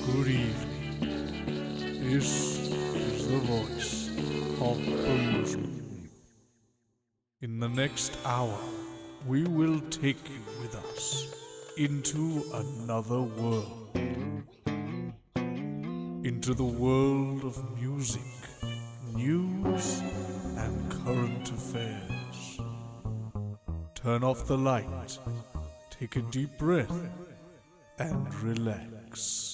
Good evening. This is the voice of Boozman. In the next hour, we will take you with us into another world. Into the world of music, news, and current affairs. Turn off the light, take a deep breath, and relax.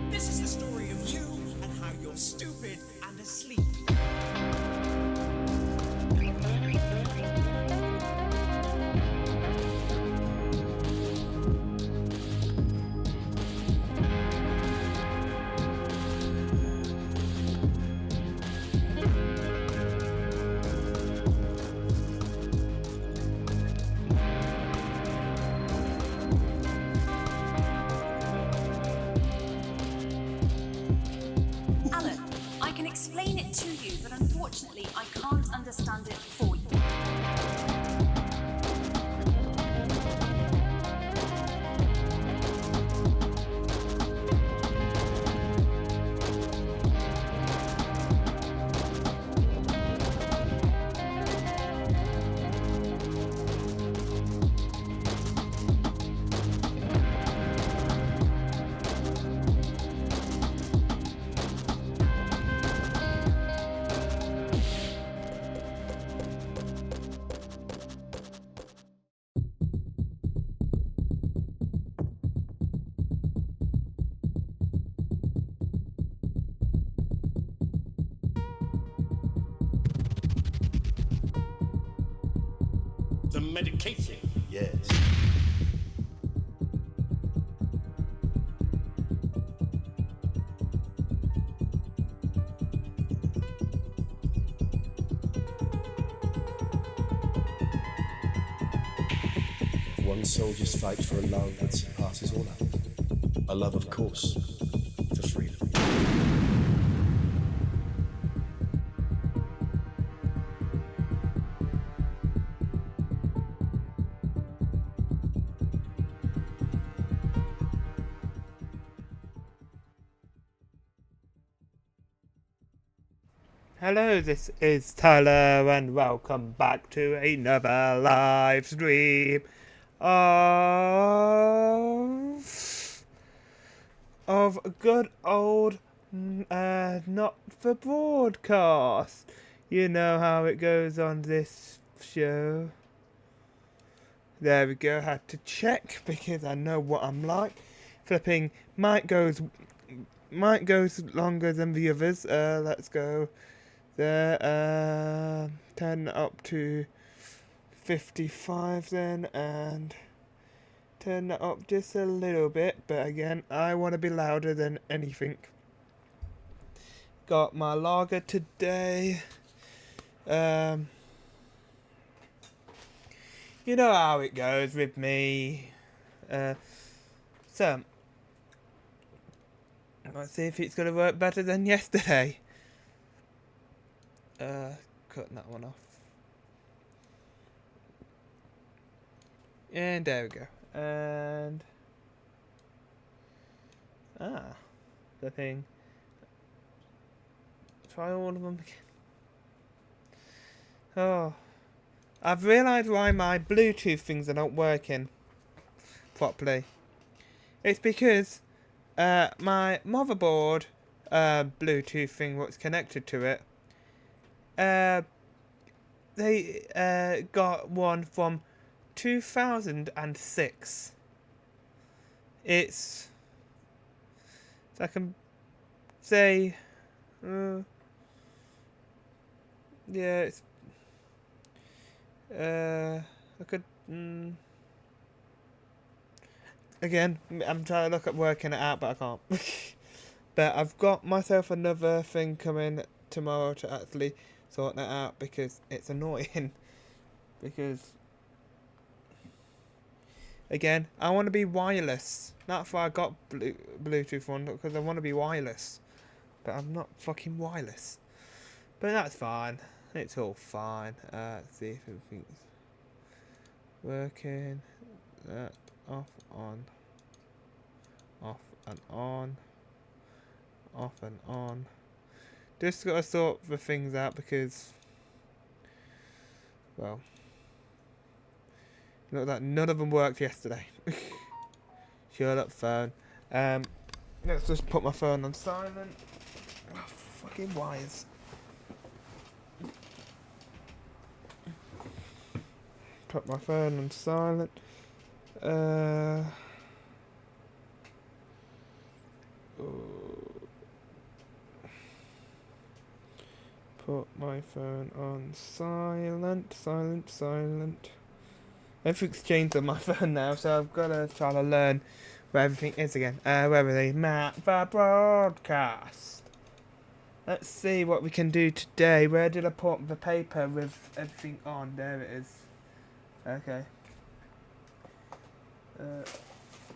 This is the story of you and how you're stupid and asleep. Alan, I can explain it to you, but unfortunately I can't understand it for you. The medicating, yes. One soldier's fight for a love that surpasses all others. A love, of course, for freedom. Hello, this is Tyler, and welcome back to another live stream of good old not for broadcast. You know how it goes on this show. There we go. Had to check because I know what I'm like. Flipping mic goes longer than the others. Let's go. There, turn it up to 55 then, and turn it up just a little bit, but again, I want to be louder than anything. Got my lager today. You know how it goes with me. So, let's see if it's going to work better than yesterday. Cutting that one off. And there we go. And the thing. Try all of them again. Oh, I've realised why my Bluetooth things are not working properly. It's because my motherboard Bluetooth thing, what's connected to it. They got one from 2006. It's I can say, yeah, it's I could again. I'm trying to look at working it out, but I can't. But I've got myself another thing coming tomorrow to actually sort that out because it's annoying. Because again, I want to be wireless. That's why I got Bluetooth on, because I want to be wireless. But I'm not fucking wireless. But that's fine. It's all fine. Let's see if everything's working. That off, on. Off and on. Off and on. Just gotta sort the things out because, well, look, that none of them worked yesterday. Shut up, phone. Let's just put my phone on silent. Oh, fucking wires. Put my phone on silent. Put my phone on silent. Everything's changed on my phone now, so I've got to try to learn where everything is again. Where are they? Map the broadcast. Let's see what we can do today. Where did I put the paper with everything on? There it is. Okay.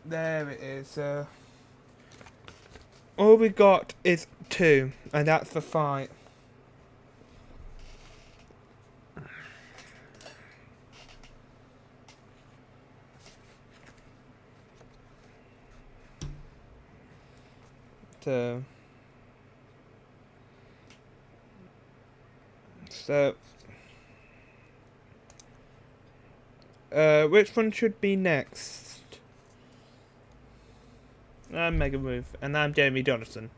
There it is. All we got is 2, and that's the fight. So, which one should be next? I'm Mega Move, and I'm Jamie Jonathan.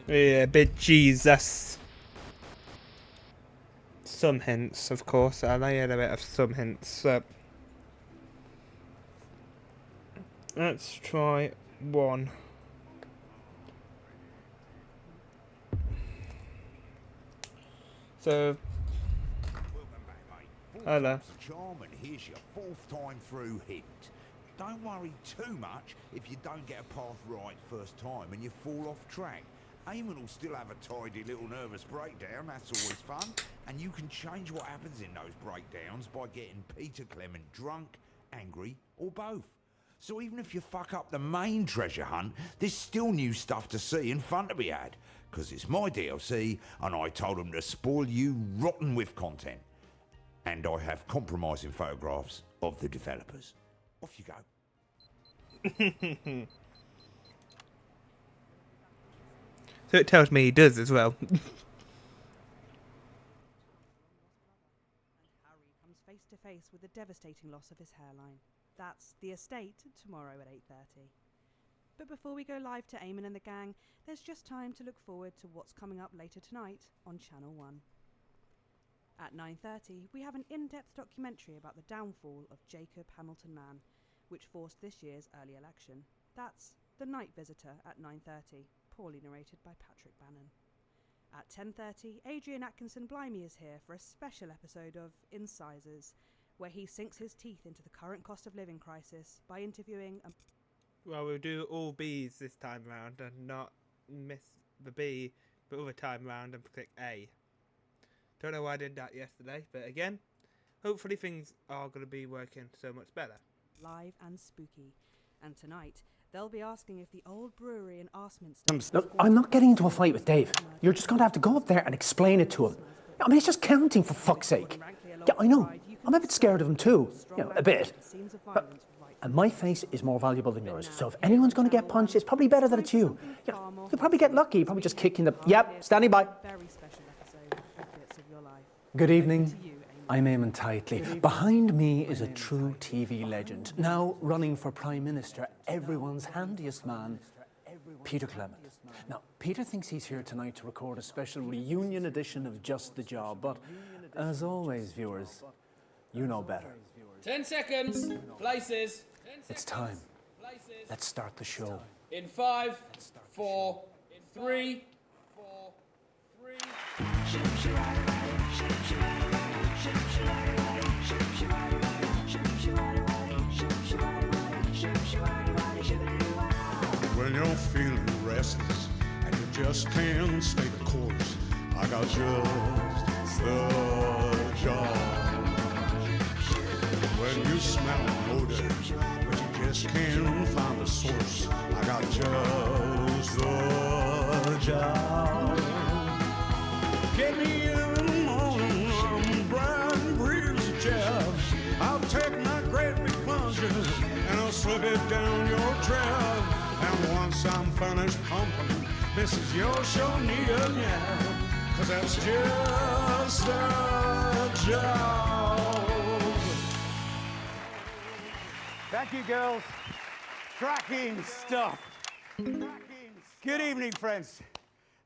Yeah, bit Jesus. Some hints, of course. I had a bit of some hints. Let's try 1. So, hello. Charm, and here's your 4th time through hint. Don't worry too much if you don't get a path right first time and you fall off track. Eamon will still have a tidy little nervous breakdown, that's always fun. And you can change what happens in those breakdowns by getting Peter Clement drunk, angry, or both. So even if you fuck up the main treasure hunt, there's still new stuff to see and fun to be had. Because it's my DLC, and I told them to spoil you rotten with content. And I have compromising photographs of the developers. Off you go. So it tells me he does as well. And Harry comes face to face with the devastating loss of his hairline. That's The Estate tomorrow at 8:30. But before we go live to Eamon and the gang, there's just time to look forward to what's coming up later tonight on Channel 1. At 9:30, we have an in-depth documentary about the downfall of Jacob Hamilton Mann, which forced this year's early election. That's The Night Visitor at 9:30, poorly narrated by Patrick Bannon. At 10:30, Adrian Atkinson Blimey is here for a special episode of Incisors, where he sinks his teeth into the current cost of living crisis by interviewing a... Well, we'll do all B's this time round and not miss the B, but other time round and click A. Don't know why I did that yesterday, but again, hopefully things are going to be working so much better. Live and spooky. And tonight, they'll be asking if the old brewery in Arsminster... Look, I'm not getting into a fight with Dave. You're just going to have to go up there and explain it to him. I mean, it's just counting, for fuck's sake. Yeah, I know. I'm a bit scared of him too. You know, a bit. And my face is more valuable than yours. So if anyone's going to get punched, it's probably better that it's you. You know, you'll probably get lucky. You'll probably just kick in the... Yep, standing by. Good evening. I'm Eamon Titley. Behind me is a true TV legend. Now running for Prime Minister, everyone's handiest man, Peter Clement. Now, Peter thinks he's here tonight to record a special reunion edition of Just the Job, but as always, viewers, you know better. 10 seconds. Places. It's time. Let's start the show. In 5, 4, 3, 3. you're feeling restless and you just can't stay the course, I got just the job. When you smell an odor, but you just can't find the source, I got just the job. Get me in the morning, I'm bright breeze jab. I'll take my great big plunger and I'll slip it down your trap. And once I'm finished pumping, Mrs. Your show need a nap, 'cause that's just the job. Thank you, girls. Cracking stuff. Good evening, friends.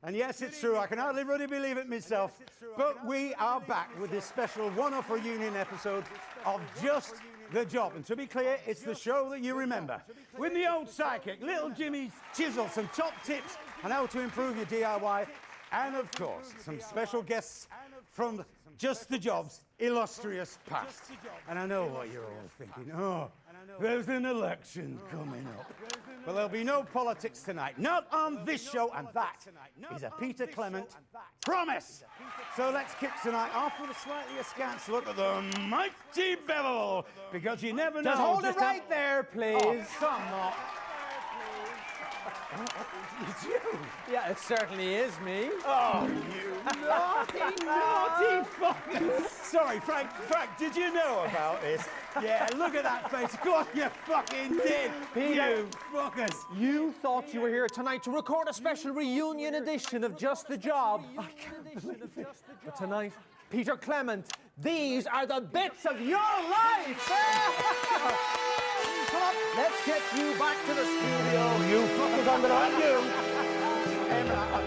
And yes, it's true, I can hardly really believe it myself, but we are back with this special one-off reunion episode of Just the Job. And to be clear, it's the show that you remember. With the old psychic, Little Jimmy's chisel, some top tips on how to improve your DIY, and of course, some special guests from Just the Job's illustrious past. And I know what you're all thinking. Oh, there's an election coming up. But there'll be no politics tonight. Not on this show, and that is a Peter Clement promise. So let's kick tonight off with a slightly askance look at the mighty Bevel, because you never know. Just hold it right there, please. Oh, come on. It's you. Yeah, it certainly is me. Oh, you naughty fucker. Sorry, Frank, did you know about this? Yeah, look at that face. Of course you fucking did. Peter, you fuckers. You thought you were here tonight to record a special reunion edition of Just the Job. I can't believe it. But tonight, Peter Clement, these are the bits of your life. Come on, let's get you back to the studio. You fuckers, I'm gonna have you. I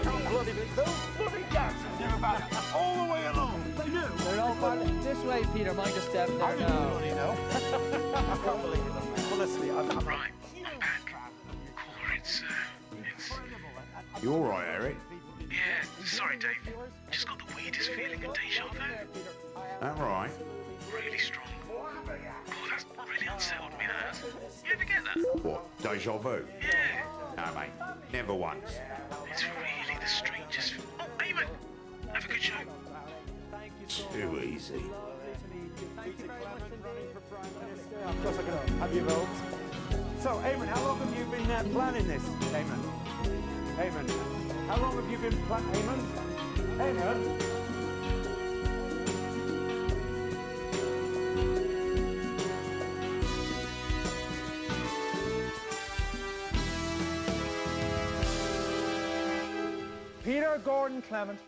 can't bloody believe those bloody gaps knew about it all the way along. They knew. They're all part of this way, Peter. Mind a step there I didn't now. bloody know. I can't believe it. Well, listen, I'm Right, I'm back. Caller, it's You all right, Eric? yeah, sorry, Dave. Just got the weirdest feeling of deja vu. That right? Really strong. Oh, that's really unsettled me, that has. You ever get that? What, deja vu? Yeah. No, mate, never once. It's really the strangest. Oh, Eamon, have a good show. Too easy. Of course I can have your vote. So, Eamon, how long have you been planning this? Eamon, how long have you been planning? Eamon? Peter Gordon Clement,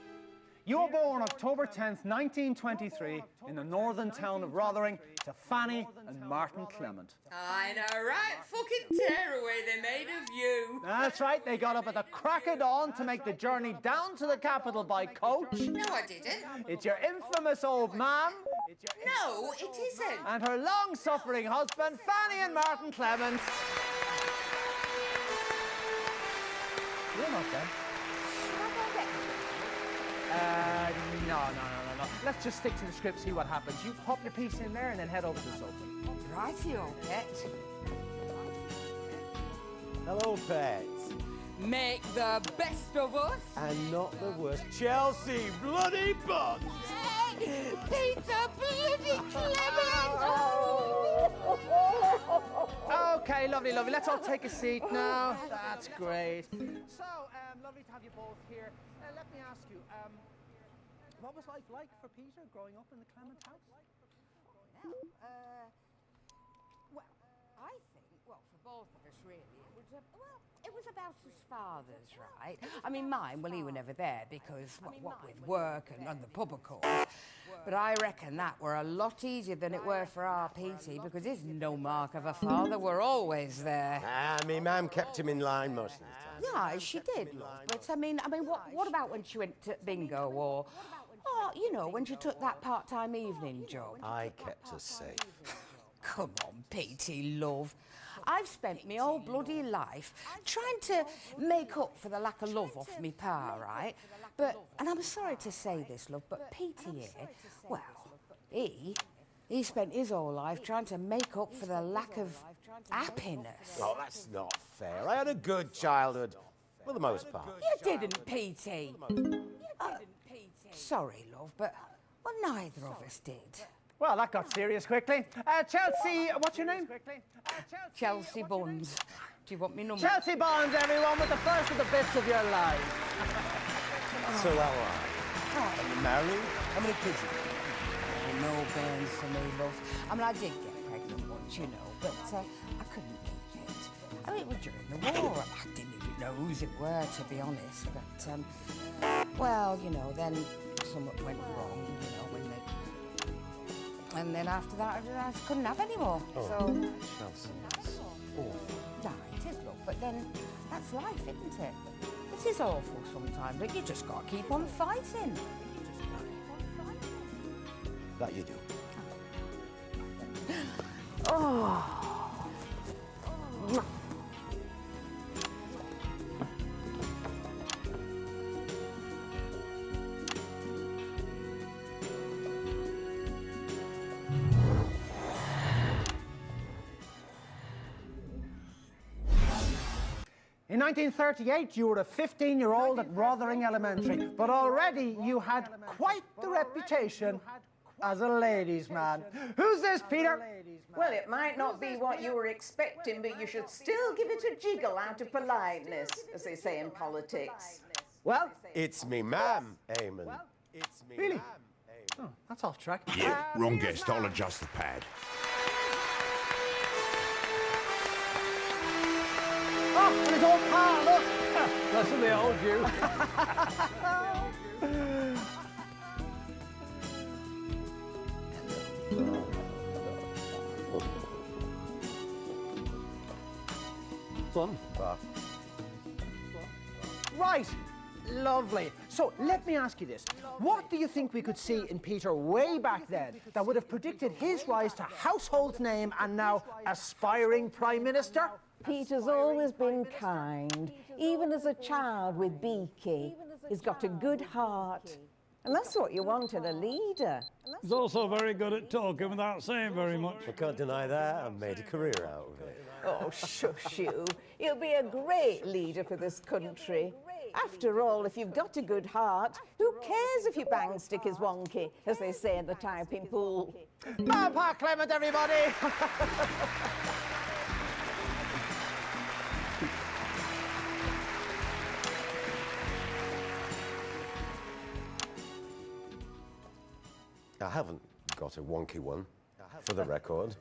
you were born October 10th, 1923, in the northern town of Rotherham to Fanny and Martin Clement. I know, right? Fucking tearaway they made of you. That's right, they got up at the crack of dawn to make the journey down to the capital by coach. No, I didn't. It's your infamous old mam. No, it isn't. And her long-suffering husband, Fanny and Martin Clement. You're not dead. No. Let's just stick to the script, see what happens. You pop your piece in there and then head over to the sofa. Righty-o, pet. Hello, pets. Make the best of us. And not the worst. Chelsea bloody Bucks. Peter bloody Clement. Okay, lovely. Let's all take a seat now. That's great. So, lovely to have you both here. Let me ask you, what was life like for Peter growing up in the Clement house? Well, I think, for both of us, really, it was about his father's, right? I mean, mine, he were never there because, what with work and the pub, of course. But I reckon that were a lot easier than it were for our Petey because there's no mark of a father. We're always there. Me mum kept him in line most of the time. Yeah, she did, love. But I mean, what about when she went to bingo or when she took that part-time evening job? I kept her safe. Come on, Petey, love. I've spent my whole bloody life trying to make up for the lack of love off me pa, right? But, and I'm sorry to say this, love, but Petey here, he spent his whole life trying to make up for the lack of Happiness? Oh, that's not fair. I had a good childhood, for the most part. You didn't, Petey. Sorry, love, but, well, neither of us did. Well, that got serious quickly. Chelsea, what's your name? Chelsea Buns. Do you want me number? Chelsea Bonds, everyone, with the first of the bits of your life. So how are you? Are you married? How many kids have you got? No bairns for me, love. I mean, I did get pregnant once, you know, but I couldn't keep it. I mean, it was during the war. I didn't even know whose it were, to be honest. But, well, you know, then something went wrong, you know, when they... And then after that, I couldn't have any more. Oh, so... Chelsea, that's awful. No, it is, love, but then that's life, isn't it? It is awful sometimes, but you just got to keep on fighting. That you do. Oh. In 1938, you were a 15-year-old at Rothering Elementary, but already you had quite the reputation as a ladies' man. Who's this, Peter? Well, it might not be what you were expecting, but you should still give it a jiggle out of politeness, as they say in politics. Well, it's me, ma'am, Eamon. It's me, really? ma'am, Eamon. Oh, that's off track. Yeah, wrong guest. I'll adjust the pad. Oh, and his old pal, look! That's what they old you. Fun. Right, lovely. So let me ask you this. What do you think we could see in Peter way back then that would have predicted his rise to household name and now aspiring Prime Minister? Peter's always been kind, even as a child with Beaky. He's got a good heart. And that's what you want in a leader. He's also very good at talking without saying very much. I can't deny that. I've made a career out of it. Oh, shush you. He'll be a great leader for this country. After all, if you've got a good heart, who cares if your bang stick is wonky, as they say in the typing pool? Park Clement, everybody! I haven't got a wonky one, for the record.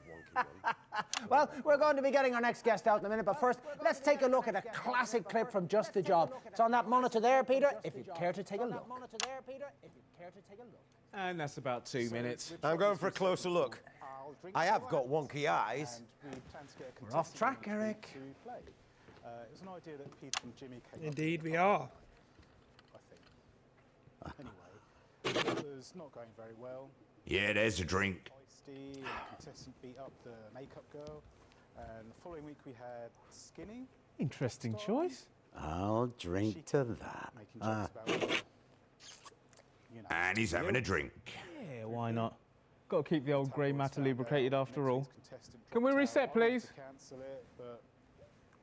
Well, we're going to be getting our next guest out in a minute, but first, let's take a look at a classic clip from Just the Job. It's on that monitor there, Peter, if you'd care to take a look. And that's about 2 minutes. I'm going for a closer look. I have got wonky eyes. We're off track, Eric. It was an idea that Peter and Jimmy came up Indeed, we are. with, I think. Anyway, it was not going very well. Yeah, there's a drink. Feisty, and the contestant beat up the makeup girl. And the following week we had Skinny. Interesting choice. I'll drink to that. Making jokes about, And he's having a drink. Yeah, why not? Got to keep the old grey matter lubricated after all. Can we reset, please? Cancel it, but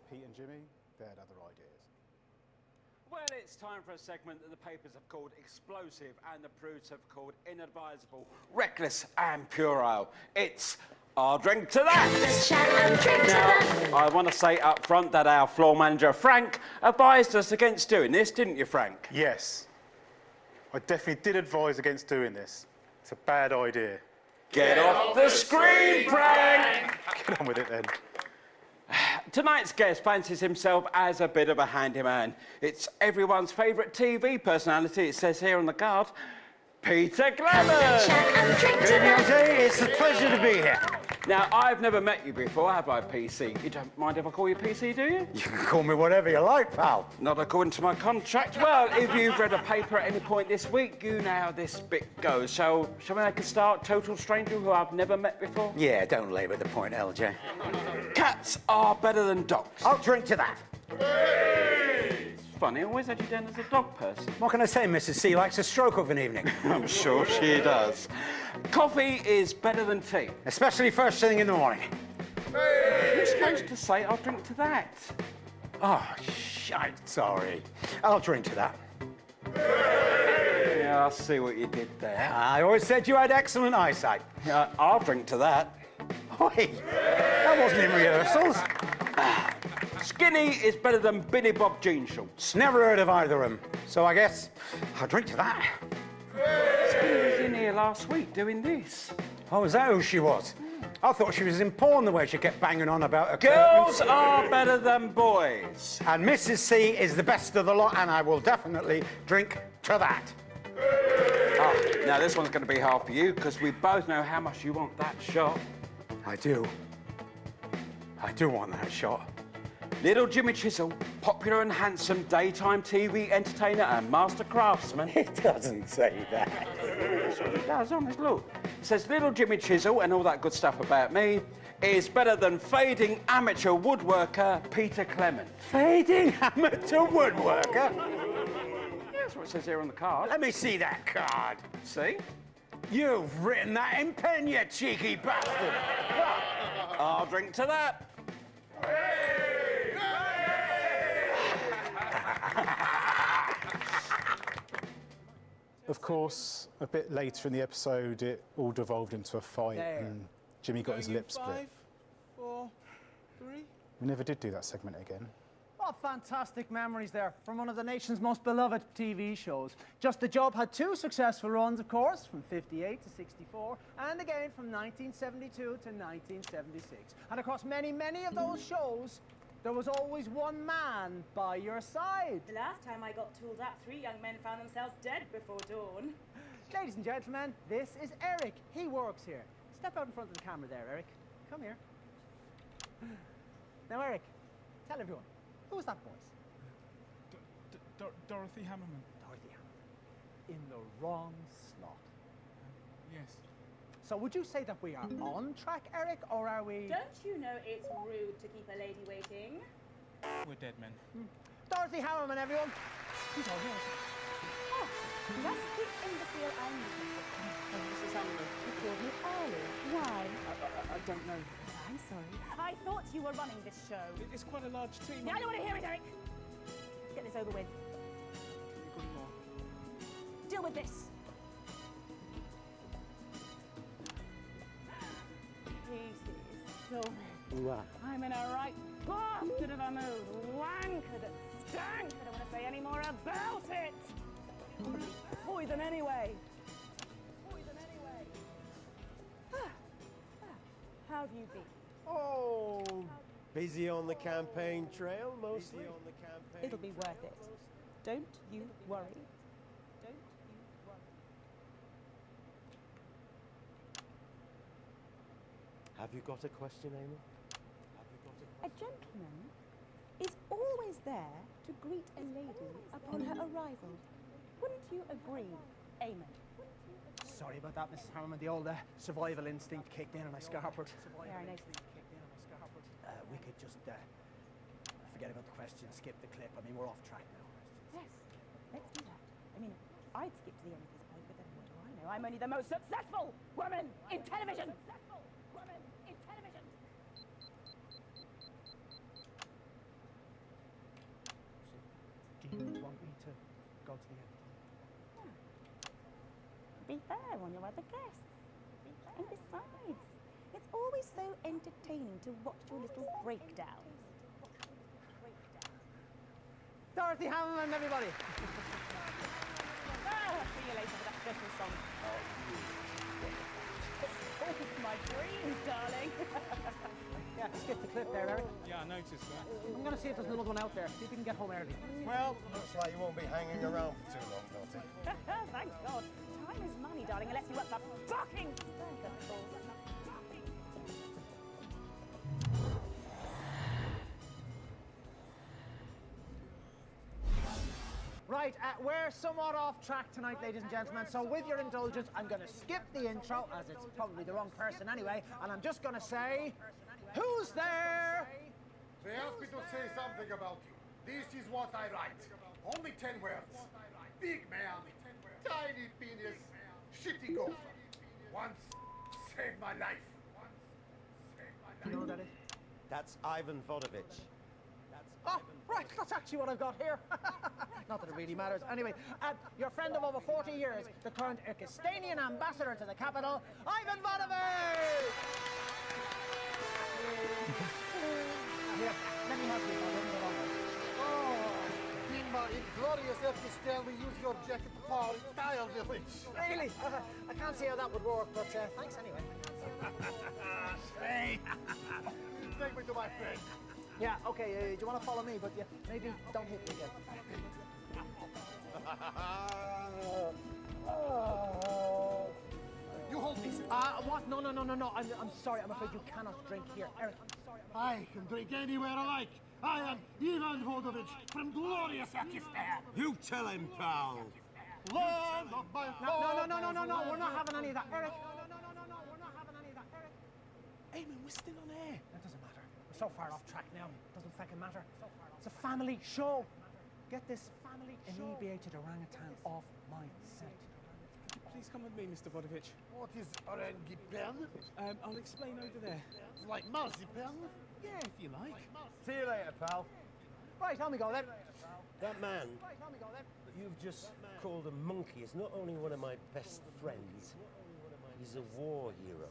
Pete and Jimmy, they had other ideas. Well, it's time for a segment that the papers have called explosive and the prudes have called inadvisable, reckless and puerile. It's I'll drink to that! Now, I want to say up front that our floor manager, Frank, advised us against doing this, didn't you, Frank? Yes. I definitely did advise against doing this. It's a bad idea. Get off the screen, Frank! Get on with it then. Tonight's guest fancies himself as a bit of a handyman. It's everyone's favourite TV personality, it says here on the card, Peter Clement. Good evening, Jay. It's a pleasure to be here. Now, I've never met you before, have I, PC? You don't mind if I call you PC, do you? You can call me whatever you like, pal. Not according to my contract. Well, if you've read a paper at any point this week, you know how this bit goes. So, shall we make a start? Total stranger who I've never met before? Yeah, don't labour the point, LJ. Cats are better than dogs. I'll drink to that. Funny, I always had you down as a dog person. What can I say, Mrs. C likes a stroke of an evening? I'm sure she does. Coffee is better than tea. Especially first thing in the morning. supposed to say, I'll drink to that. Oh, shite, sorry. I'll drink to that. Yeah, I see what you did there. I always said you had excellent eyesight. I'll drink to that. Wait, that wasn't in rehearsals. Skinny is better than Billy Bob jean shorts. Never heard of either of them. So I guess I'll drink to that. Skinny was in here last week doing this. Oh, is that who she was? I thought she was in porn the way she kept banging on about her Girls curtains. are better than boys. And Mrs. C is the best of the lot, and I will definitely drink to that. Oh, now this one's going to be hard for you because we both know how much you want that shot. I do. I do want that shot. Little Jimmy Chisel, popular and handsome daytime TV entertainer and master craftsman. It doesn't say that. That's what it does, honest, look. It says little Jimmy Chisel and all that good stuff about me is better than fading amateur woodworker Peter Clement. Fading amateur woodworker? That's what it says here on the card. Let me see that card. See? You've written that in pen, you cheeky bastard. I'll drink to that. Of course, a bit later in the episode, it all devolved into a fight, and Jimmy got his lip split. 5, 4, 3. We never did do that segment again. What fantastic memories there from one of the nation's most beloved TV shows. Just the Job had 2 successful runs, of course, from 58 to 64, and again from 1972 to 1976. And across many, many of those shows, there was always one man by your side. The last time I got tooled up, 3 young men found themselves dead before dawn. Ladies and gentlemen, this is Eric. He works here. Step out in front of the camera there, Eric. Come here. Now, Eric, tell everyone, who was that voice? Dorothy Hammerman. Dorothy Hammerman. In the wrong slot. Yes. So would you say that we are on track, Eric, or are we... Don't you know it's rude to keep a lady waiting? We're dead men. Dorothy Hammerman, everyone. Who's all yours? Oh, that's the imbecile I'm looking for. Oh, Mrs. Hammerman, you called me early. Why? I don't know. I'm sorry. I thought you were running this show. It's quite a large team. I don't want to hear it, Eric. Let's get this over with. Deal with this. So I'm in a right bastard of a mood. Wanker that stank. I don't want to say any more about it. Poison anyway. Poison anyway. How have you been? Oh, busy on the campaign trail, mostly. It'll be worth it. Don't you worry. Don't you worry. Have you got a question, Amy? A gentleman is always there to greet a lady upon her arrival. Wouldn't you agree, Eamon? Sorry about that, Mrs. Hammerman. The old survival instinct kicked in and I scarpered. Very nice. We could just forget about the question, skip the clip. I mean, we're off track now. Yes, let's do that. I mean, I'd skip to the end of this point, but then what do I know? I'm only the most successful woman in television. Successful woman in television. Do you want me to go to the end? Be fair on your other guests. And besides, it's always so entertaining to watch your little breakdowns. Dorothy Hammerman, everybody. I'll see you later for that special song. Oh, my dreams, darling. Yeah, skip the clip there, Eric. Yeah, I noticed that. I'm going to see if there's another one out there. See if we can get home early. Well, looks like you won't be hanging around for too long, Dottie. Thank God. Time is money, darling, unless you want the fucking stank of balls. Right, we're somewhat off track tonight, ladies and gentlemen, so with your indulgence, I'm going to skip the intro, as it's probably the wrong person anyway, and I'm just going to say, who's there? They asked me to say something about you. This is what I write. Only 10 words. Big man, tiny penis, shitty gopher. Once saved my life. You know what that is? That's Ivan Vodovich. Oh, right, that's actually what I've got here. Not that it really matters. Anyway, your friend of over 40 years, the current Kyrgyzstanian ambassador to the capital, Ivan Vodovich! Here, let me help you. In glorious Kyrgyzstan, we use your jacket for entire village. Really? I can't see how that would work, but thanks anyway. Hey! Take me to my friend. Yeah, okay, do you want to follow me? But maybe don't hit me again. You hold this. What? No. I'm sorry. I'm afraid you cannot drink here. Eric, I'm sorry. I can drink anywhere I like. I am Ivan Vodovich from glorious Kyrgyzstan. You tell him, pal. Land of my No. We're not having any of that. Eric. No. We're not having any of that. Eric. Eamon, we're still on air. That doesn't matter. We're so far off track now. It doesn't fucking matter. It's a family show. Get this, family inebriated orangutan off my set. Please come with me, Mr. Vodovich. What is orangutan? I'll explain over there. Like marzipan? Yeah, if you like. See you later, pal. Right, on we go then. That man Right, on we go then. that you've just called a monkey is not only one of my best friends, he's a war hero.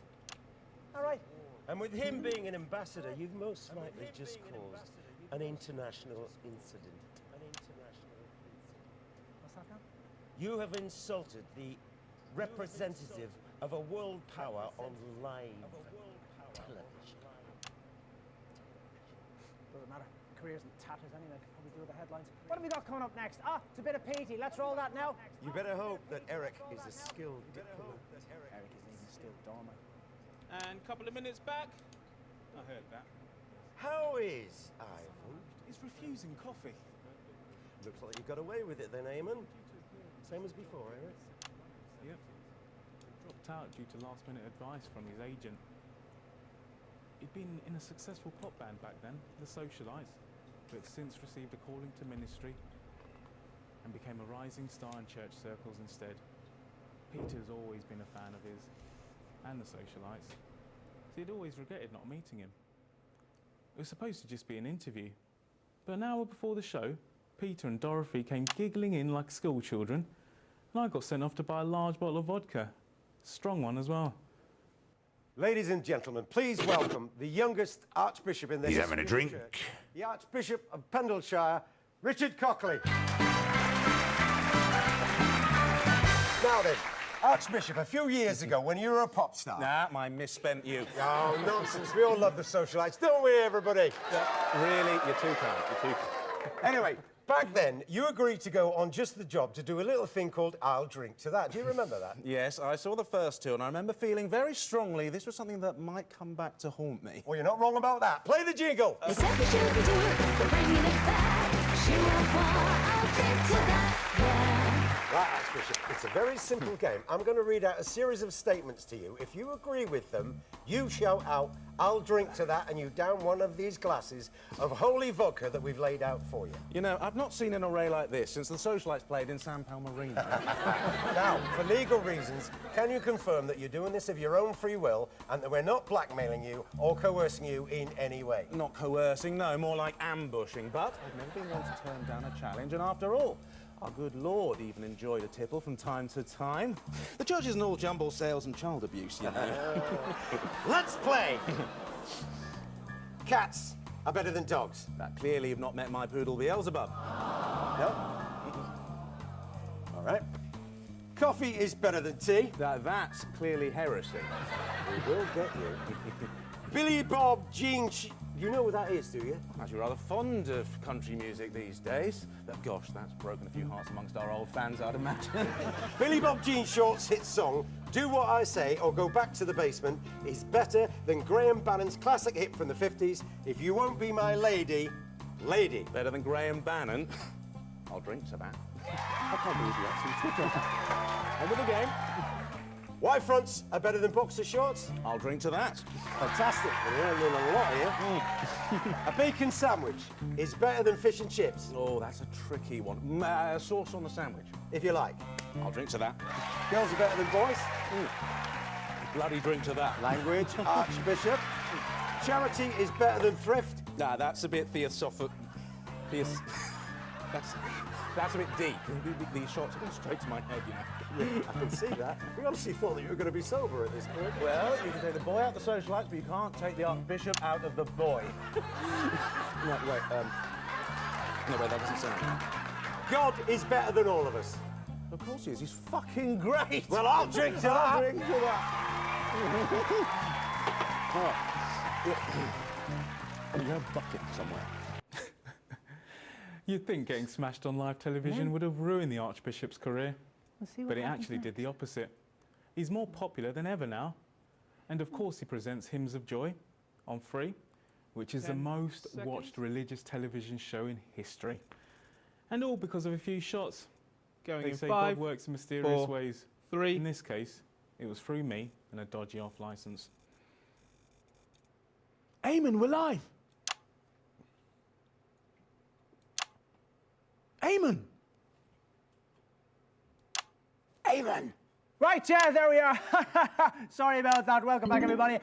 All right. And with him being an ambassador, you've most likely just caused an international incident. What's that now? You have insulted the representative of a world power on live television. Doesn't matter. Career's in tatters anyway. Could probably do the headlines. What have we got coming up next? It's a bit of Petey. Let's roll that now. You better hope that Eric is a skilled diplomat. Eric isn't even still dormant. And a couple of minutes back, I heard that. How is Ivan? He's refusing coffee. Looks like you got away with it then, Eamon. Same as before, Eric. Yep. Dropped out due to last-minute advice from his agent. He'd been in a successful pop band back then, The Socialites, but since received a calling to ministry and became a rising star in church circles instead. Peter's always been a fan of his, and The Socialites, so he'd always regretted not meeting him. It was supposed to just be an interview, but an hour before the show, Peter and Dorothy came giggling in like school children, and I got sent off to buy a large bottle of vodka. Strong one as well. Ladies and gentlemen, please welcome the youngest Archbishop in the He's history having a of drink. the church, the Archbishop of Pendleshire, Richard Cockley. Now then, Archbishop, a few years ago, when you were a pop star... Nah, my misspent youth. Oh, nonsense. We all love the Socialites, don't we, everybody? Really? You're too kind. You're too kind. Anyway, back then, you agreed to go on Just the Job to do a little thing called I'll Drink to That. Do you remember that? Yes, I saw the first two, and I remember feeling very strongly this was something that might come back to haunt me. Well, you're not wrong about that. Play the jingle. Right, Archbishop, it's a very simple game. I'm going to read out a series of statements to you. If you agree with them, you shout out, I'll drink to that, and you down one of these glasses of holy vodka that we've laid out for you. You know, I've not seen an array like this since the Socialites played in San Palmarino. Now, for legal reasons, can you confirm that you're doing this of your own free will and that we're not blackmailing you or coercing you in any way? Not coercing, no, more like ambushing. But I've never been one to turn down a challenge, and after all, our good Lord even enjoyed a tipple from time to time. The church isn't all jumble sales and child abuse, you know. Let's play! Cats are better than dogs. That clearly you've not met my poodle Beelzebub. No? All right. Coffee is better than tea. That's clearly heresy. We will get you. Billy Bob Jean... You know what that is, do you? I'm actually rather fond of country music these days. But gosh, that's broken a few hearts amongst our old fans, I'd imagine. Billy Bob Jean Short's hit song, Do What I Say or Go Back to the Basement, is better than Graham Bannon's classic hit from the 50s, If You Won't Be My Lady, Lady. Better than Graham Bannon? I'll drink to that. I can't believe you actually. On with the game. Y-fronts are better than boxer shorts? I'll drink to that. Fantastic. We're learning a lot here. A bacon sandwich is better than fish and chips. Oh, that's a tricky one. Sauce on the sandwich. If you like. I'll drink to that. Girls are better than boys? Bloody drink to that. Language, Archbishop. charity is better than thrift? Nah, that's a bit theosophic. That's a bit deep. These shots are going straight to my head, you know. Yeah, I can see that. We obviously thought that you were going to be sober at this point. Well, you can take the boy out the socialites, but you can't take the Archbishop out of the boy. No, wait, that doesn't sound. God is better than all of us. Of course he is. He's fucking great. Well, I'll drink to that. I'll drink to that. I've got a bucket somewhere. You'd think getting smashed on live television would have ruined the Archbishop's career, but it actually did the opposite. He's more popular than ever now, and of course he presents Hymns of Joy on Free, which is the most watched religious television show in history. And all because of a few shots. Going They in say 5, God works in mysterious 4, ways. 3. In this case, it was through me and a dodgy off licence. Eamon, we're live. Eamon! Eamon! Right, yeah, there we are. Sorry about that. Welcome back, everybody.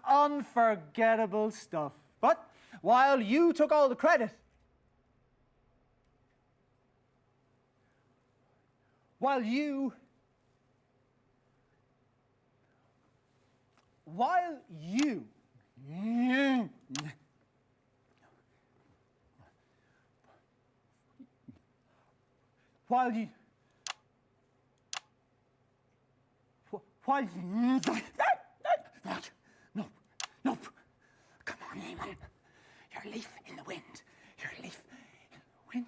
Unforgettable stuff. But while you took all the credit, while you no, come on, Eamon. You're a leaf in the wind. You're a leaf in the wind.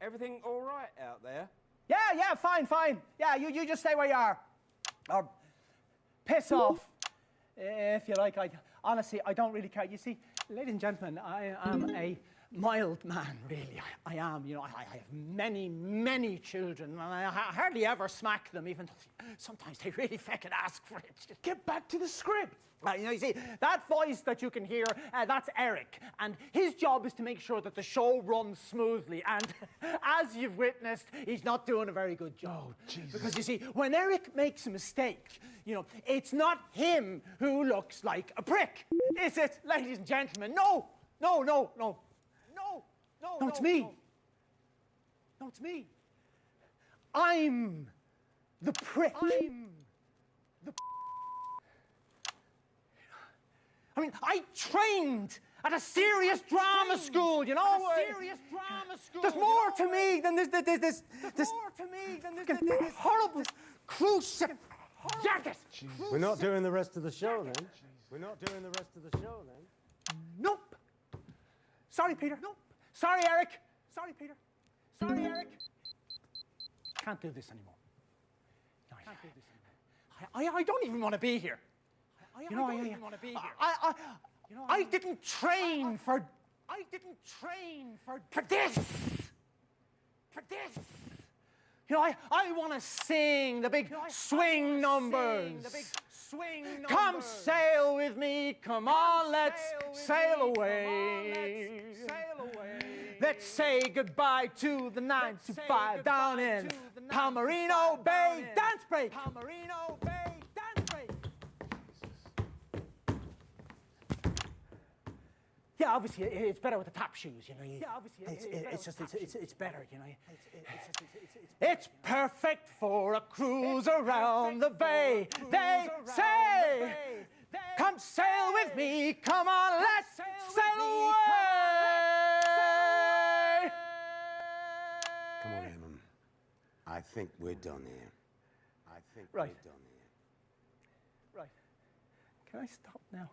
Everything all right out there? Yeah, fine. Yeah, you just stay where you are. Or piss off, if you like. Honestly, I don't really care. You see, ladies and gentlemen, I am a mild man, really. I am. You know, I have many children, and I hardly ever smack them, even though sometimes they really feckin' ask for it. Just get back to the script. You see, that voice that you can hear, that's Eric. And his job is to make sure that the show runs smoothly. And as you've witnessed, he's not doing a very good job. Oh, Jesus. Because you see, when Eric makes a mistake, you know, it's not him who looks like a prick. Is it, ladies and gentlemen? No, it's me. No, it's me. I'm the prick. I mean, I trained at a serious drama school, you know? There's more to me than this horrible cruise jacket. We're not doing the rest of the show then. Nope. Sorry, Peter. Nope. Sorry, Eric. Sorry, Peter. Sorry, Eric. Can't do this anymore. No, I can't do this anymore. I don't even want to be here. I don't even want to be here. I didn't train for this. For this. You know, I want to sing the big swing numbers. Come sail with me, come on, let's sail away. Let's say goodbye to the 9 to 5 down in Palmerino Bay. Dance break. Palmerino Bay dance break. Yeah, obviously it's better with the tap shoes, you know. It's better, you know. It's perfect for a cruise around the bay. They say, come sail with me, come on, let's sail away. Come on, Eamon. I think we're done here. Right. Can I stop now?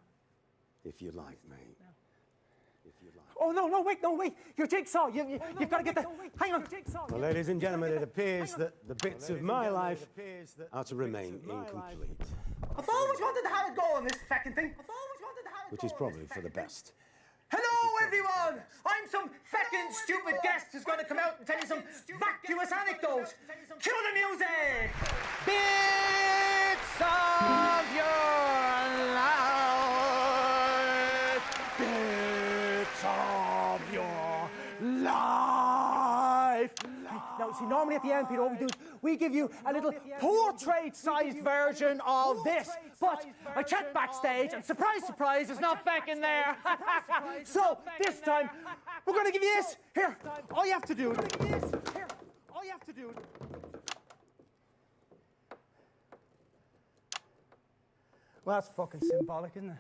If you like, mate. Oh, no, wait. Your jigsaw. You've got to get that. Hang on. Well, ladies and gentlemen, it appears that the bits of my life are to remain incomplete. I've always wanted to have it go on this fucking thing. Which is probably for the best. Hello, everyone! I'm some feckin' stupid guest who's going to come out and tell you some vacuous anecdotes. Cue the music! Bits of your life. Bits of your life. Now, see, normally at the end, Peter, what we do is we give you a little portrait-sized version of this. But I checked backstage, and surprise, surprise, it's not fucking there. So this time, we're going to give you this. Here, all you have to do. Well, that's fucking symbolic, isn't it?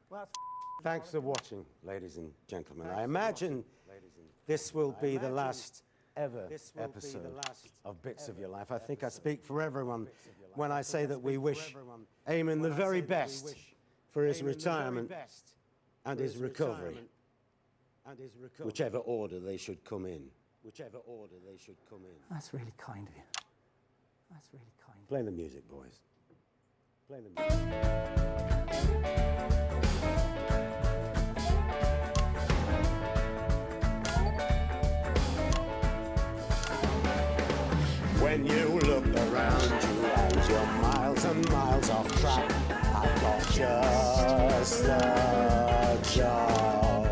Well, that's Thanks for watching, ladies and gentlemen. I imagine this will be the last ever episode of Bits of Your Life. I think I speak for everyone when I say that we wish Eamon the very best for his retirement and his recovery, whichever order they should come in. That's really kind of you. That's really kind. Play the music, boys. Play the music. When you look around you and you're miles and miles off track, I've got just the job.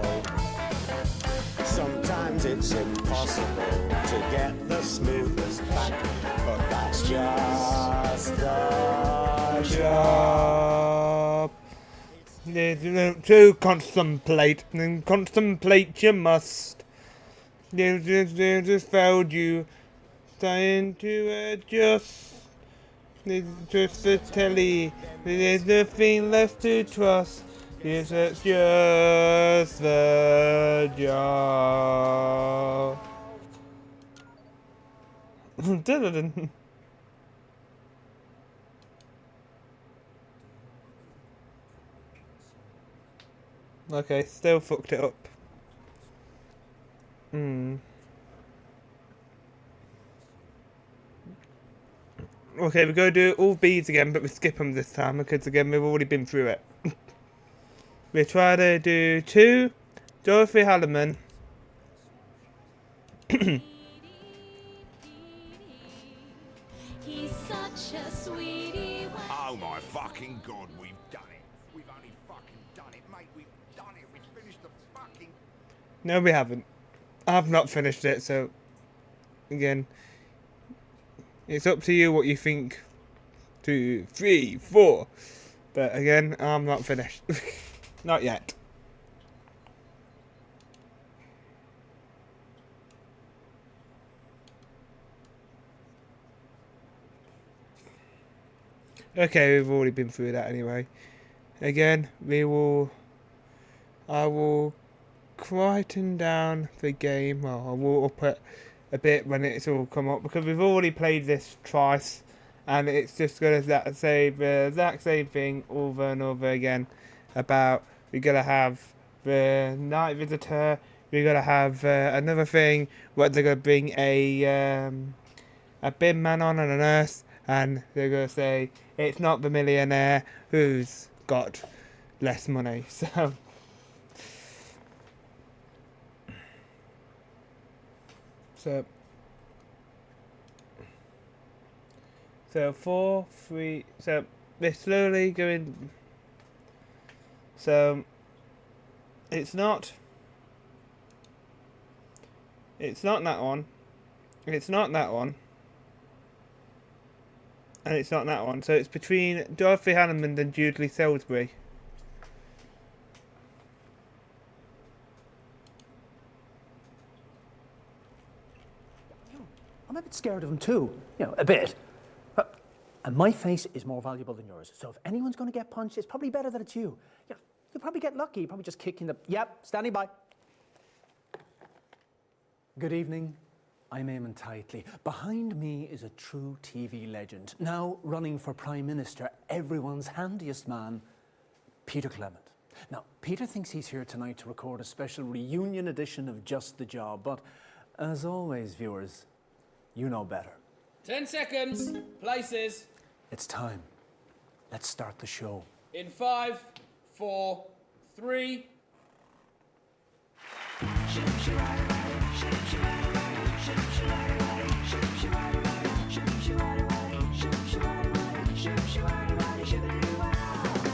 Sometimes it's impossible to get the smoothest back, but that's just the job. To contemplate, and contemplate you must. You just failed you. Trying to adjust. It's just the telly. There's nothing left to trust. It's just the job. Okay, still fucked it up. Okay, we're going to do all beads again, but we skip them this time because, again, we've already been through it. We try to do 2, Dorothy Halleman. He's such a sweetie. Oh my fucking God, we've done it. We've only fucking done it, mate. We've done it. We've finished the fucking... No, we haven't. I've not finished it, so, again, it's up to you what you think. 2, 3, 4. But again, I'm not finished. Not yet. Okay, we've already been through that anyway. Again, I will quieten down the game. Well, I will up it a bit when it's all come up, because we've already played this twice, and it's just going to say the exact same thing over and over again. About we're going to have the night visitor, we're going to have another thing where they're going to bring a bin man on and a nurse, and they're going to say it's not the millionaire who's got less money. So 4, 3. So they're slowly going. So it's not that one. It's not that one. And it's not that one. So it's between Dorothy Hanneman and Julie Salisbury. I'm a bit scared of him too. You know, a bit. And my face is more valuable than yours. So if anyone's going to get punched, it's probably better that it's you. You know, you'll probably get lucky. You'll probably just kick in the... Yep, standing by. Good evening. I'm Eamon Titley. Behind me is a true TV legend, now running for Prime Minister, everyone's handiest man, Peter Clement. Now, Peter thinks he's here tonight to record a special reunion edition of Just the Job, but as always, viewers, you know better. 10 seconds. Places. It's time. Let's start the show. In 5, 4, 3.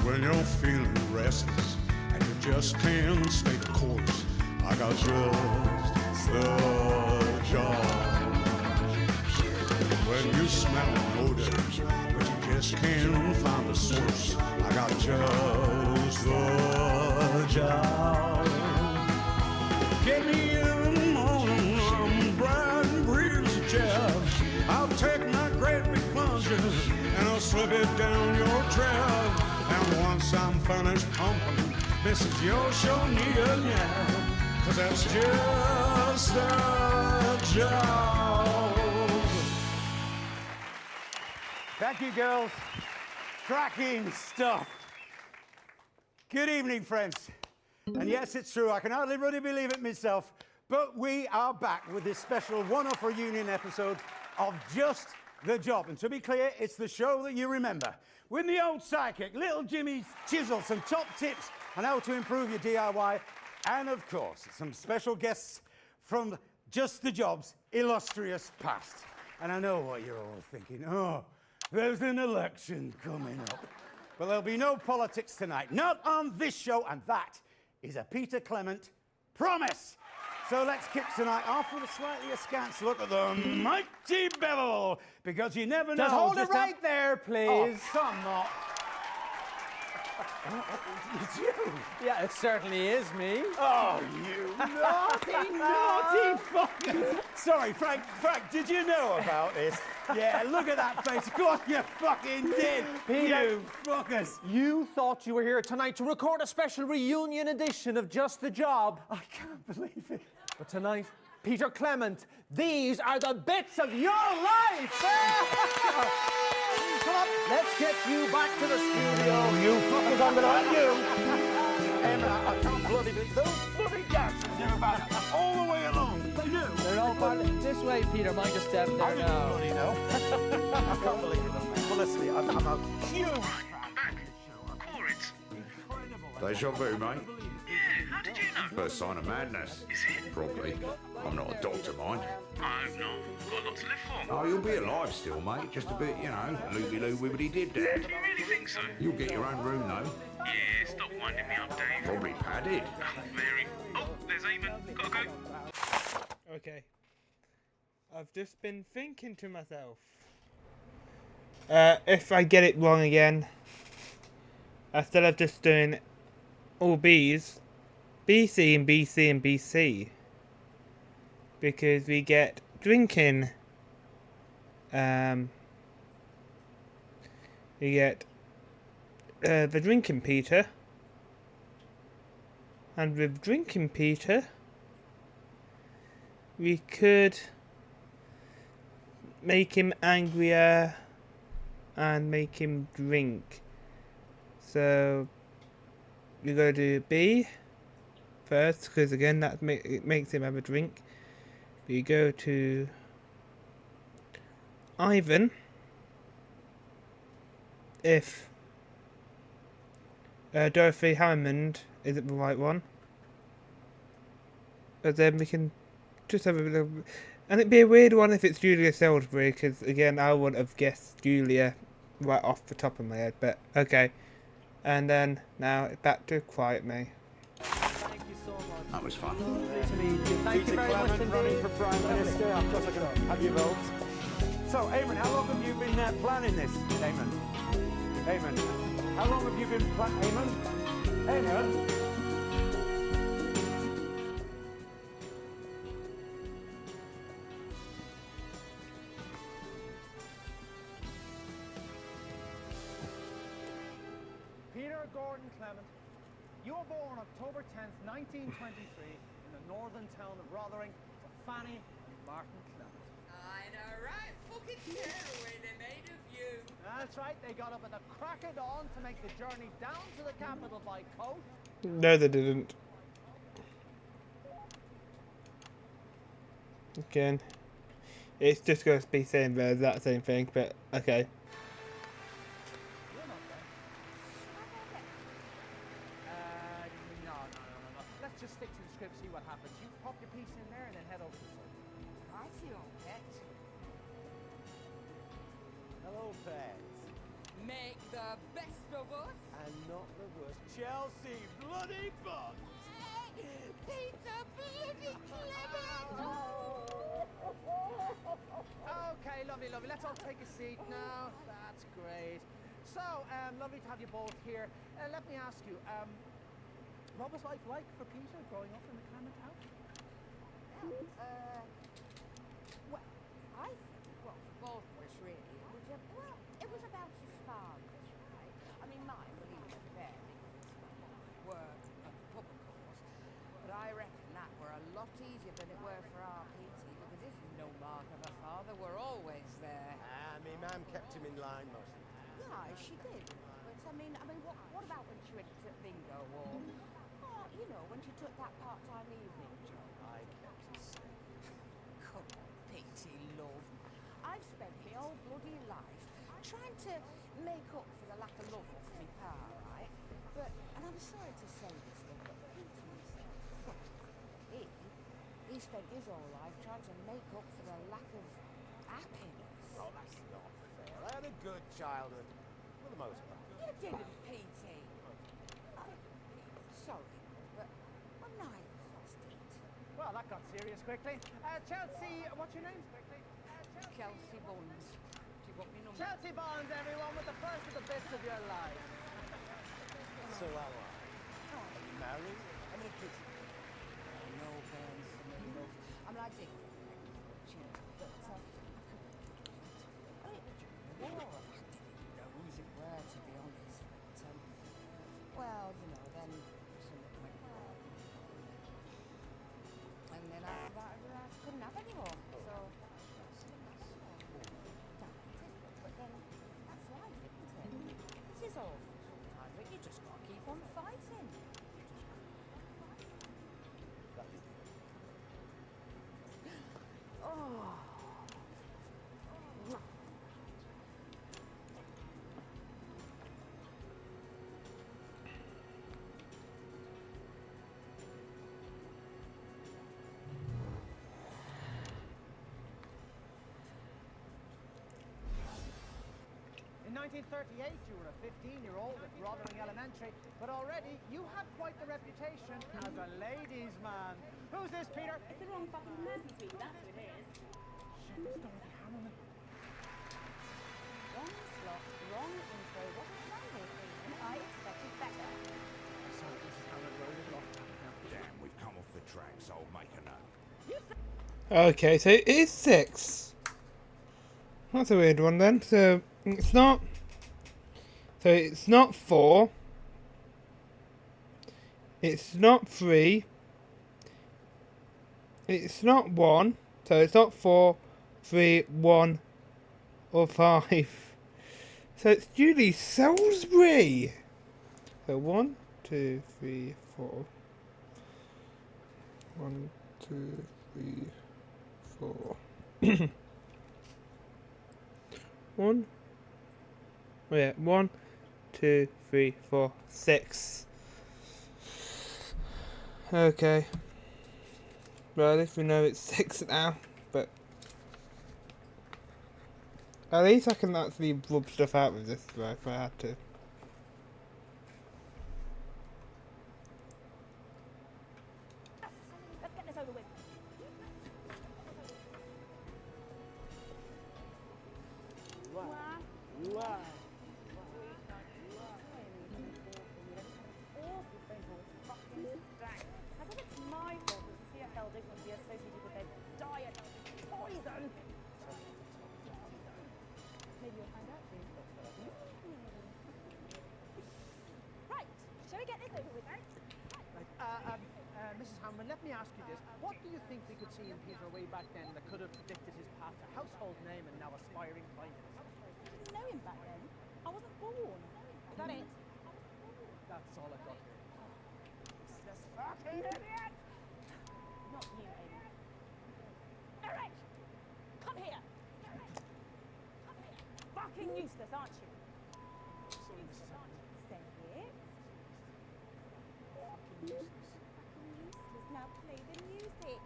When you're feeling restless and you just can't stay the course, I got just the job. Well, you smell odors, but you just can't find the source. I got just the job. Get me in the morning, I'm bright and breezy jab. I'll take my great big plunger and I'll slip it down your trap. And once I'm finished pumping, Mrs. You'll show me a nap. 'Cause that's just the job. Thank you, girls. Cracking stuff. Good evening, friends. And yes, it's true, I can hardly really believe it myself, but we are back with this special one-off reunion episode of Just the Job. And to be clear, it's the show that you remember. With the old sidekick, Little Jimmy's chisel, some top tips on how to improve your DIY, and of course, some special guests from Just the Job's illustrious past. And I know what you're all thinking. Oh, there's an election coming up. But there'll be no politics tonight. Not on this show, and that is a Peter Clement promise. So let's kick tonight off with a slightly askance look at the mighty Bevel, because you never know. Just hold it how- right there, please. Oh, come on. It's you. Yeah, it certainly is me. Oh, you naughty, naughty fucker. Sorry, Frank, did you know about this? Yeah, look at that face. Of course you fucking did. Peter, You fuckers. you thought you were here tonight to record a special reunion edition of Just the Job. I can't believe it. But tonight, Peter Clement, these are the bits of your life! Come on, let's get you back to the studio. You fuckers, I'm gonna hurt you. Emma, I can't bloody believe those bloody dancers knew about it all the way along. They knew. They're all part of this way, Peter. Mind a step there now. Bloody no. I can't believe it, mate. Well, listen, I'm a huge I'm back. Core, it's incredible. Deja vu, mate. Yeah, how did you know? First sign of madness. Is it? Probably. I'm not a doctor, mind. I hope not. Got a lot to live for. Oh, you'll be alive still, mate. Just a bit, you know, loopy-loo wibbity did that. Do you really think so? You'll get your own room, though. Yeah, stop winding me up, Dave. Probably padded. Oh, very. Oh, there's Eamon. Gotta go. Okay. I've just been thinking to myself. If I get it wrong again, instead of just doing all B's, BC and BC and BC. Because we get drinking. We get the drinking Peter. And with drinking Peter, we could make him angrier and make him drink. So we gotta do B first, because again it makes him have a drink. We go to Ivan if Dorothy Hammond isn't the right one. But then we can just have a little... And it'd be a weird one if it's Julia Salisbury, because again I wouldn't have guessed Julia right off the top of my head, but okay. And then now back to Quiet Me. Thank you so much. That was fun. Lovely to meet you. Thank you very much indeed. Running for Prime Minister. Of course I can have your vote. So, Eamon, how long have you been planning this? Eamon, how long have you been planning? Eamon? Peter Gordon Clement, you were born October 10th, 1923, in the northern town of Rothering to Fanny and Martin Clement. I know, right? Fucking terrible they made of you. That's right, they got up at the crack of dawn to make the journey down to the capital by coach. No, they didn't. Again, it's just going to be saying the exact same thing, but okay. No. Let's just stick to the script, see what happens. You pop your piece in there and then head over to the side. Righty, old pet. Hello, pets. Make the best of us. And not the worst. Chelsea bloody Bucks. Peter bloody Clement. Okay, lovely, lovely. Let's all take a seat now. That's great. So, lovely to have you both here. Let me ask you, what was life like for Peter growing up in the Clement house? Well, I think, well, for both of us really, it was about his father's, right? I mean, mine, well, he was never there because work and the pub, of course. But I reckon that were a lot easier than it were for our Petey, because this is no mark of a father. We're always there. Me mum kept him in line most of the time. Yeah, she did. But I mean, what about when she went to bingo or, you know, when she took that part-time evening job? I kept him safe. Come on, Petey, love. I've spent my whole bloody life trying to make up for the lack of love off my pa, right? But, and I'm sorry to say this, love, but Petey, he spent his whole life trying to make up for the lack of happiness. Oh, that's not fair. I had a good childhood, for the most part. You didn't, Petey. Sorry, but I'm not exhausted. Well, that got serious quickly. Chelsea, what's your name? Chelsea Bonds. Do you want me number? Chelsea Bonds, everyone, with the first of the bits of your life. So how are you? Are you married? How many kids? No plans for me, love. I mean, I did get pregnant, but I couldn't. I didn't know whose it were, to be honest. But, well, you know, then something went wrong. And then after that, I couldn't have any more. So, but then that's life, isn't it? This is awful sometimes, but you just got to keep on fighting. Oh. In 1938, you were a 15-year-old at Rotherham Elementary, but already you have quite the reputation as a ladies' man. Who's this, Peter? It's the wrong fucking person, sweetie. That's who it is. Shit, it's Dorothy Hammerman. Wrong slot, wrong intro. What was wrong with me? And I expected better. Sorry, Mrs. Hammerman, we're a little off track now. Damn, we've come off the tracks. I'll make a note. Okay, so it is 6. That's a weird one then. So it's not. So it's not 4. It's not 3. It's not 1. So it's not 4, 3, 1, or 5. So it's Julie Salisbury. So 1, 2, 3, 4. 1, 2, 3, 4. 1. Oh yeah, 1, 2, 3, 4, 6. Okay. Well, at least we know it's 6 now, but at least I can actually rub stuff out with this if I had to. Let's get this over with. I think it's my fault that the CFL didn't want to be associated with their diet poison. Maybe you'll find out soon. Right, shall we get this over with, eh? Mrs. Hammerman, let me ask you this. What do you think we could see in Peter way back then that could have predicted his path to household name and now aspiring finance? I didn't know him back then. I wasn't born. Is that it? That's all I've got here. Useless fucking idiot! Not you, Amy. Eric! Come here! Eric! Come here! Fucking useless, aren't you? Sorry, Mrs. Hammerman. Say it. Fucking useless. Fucking useless. Now play the music.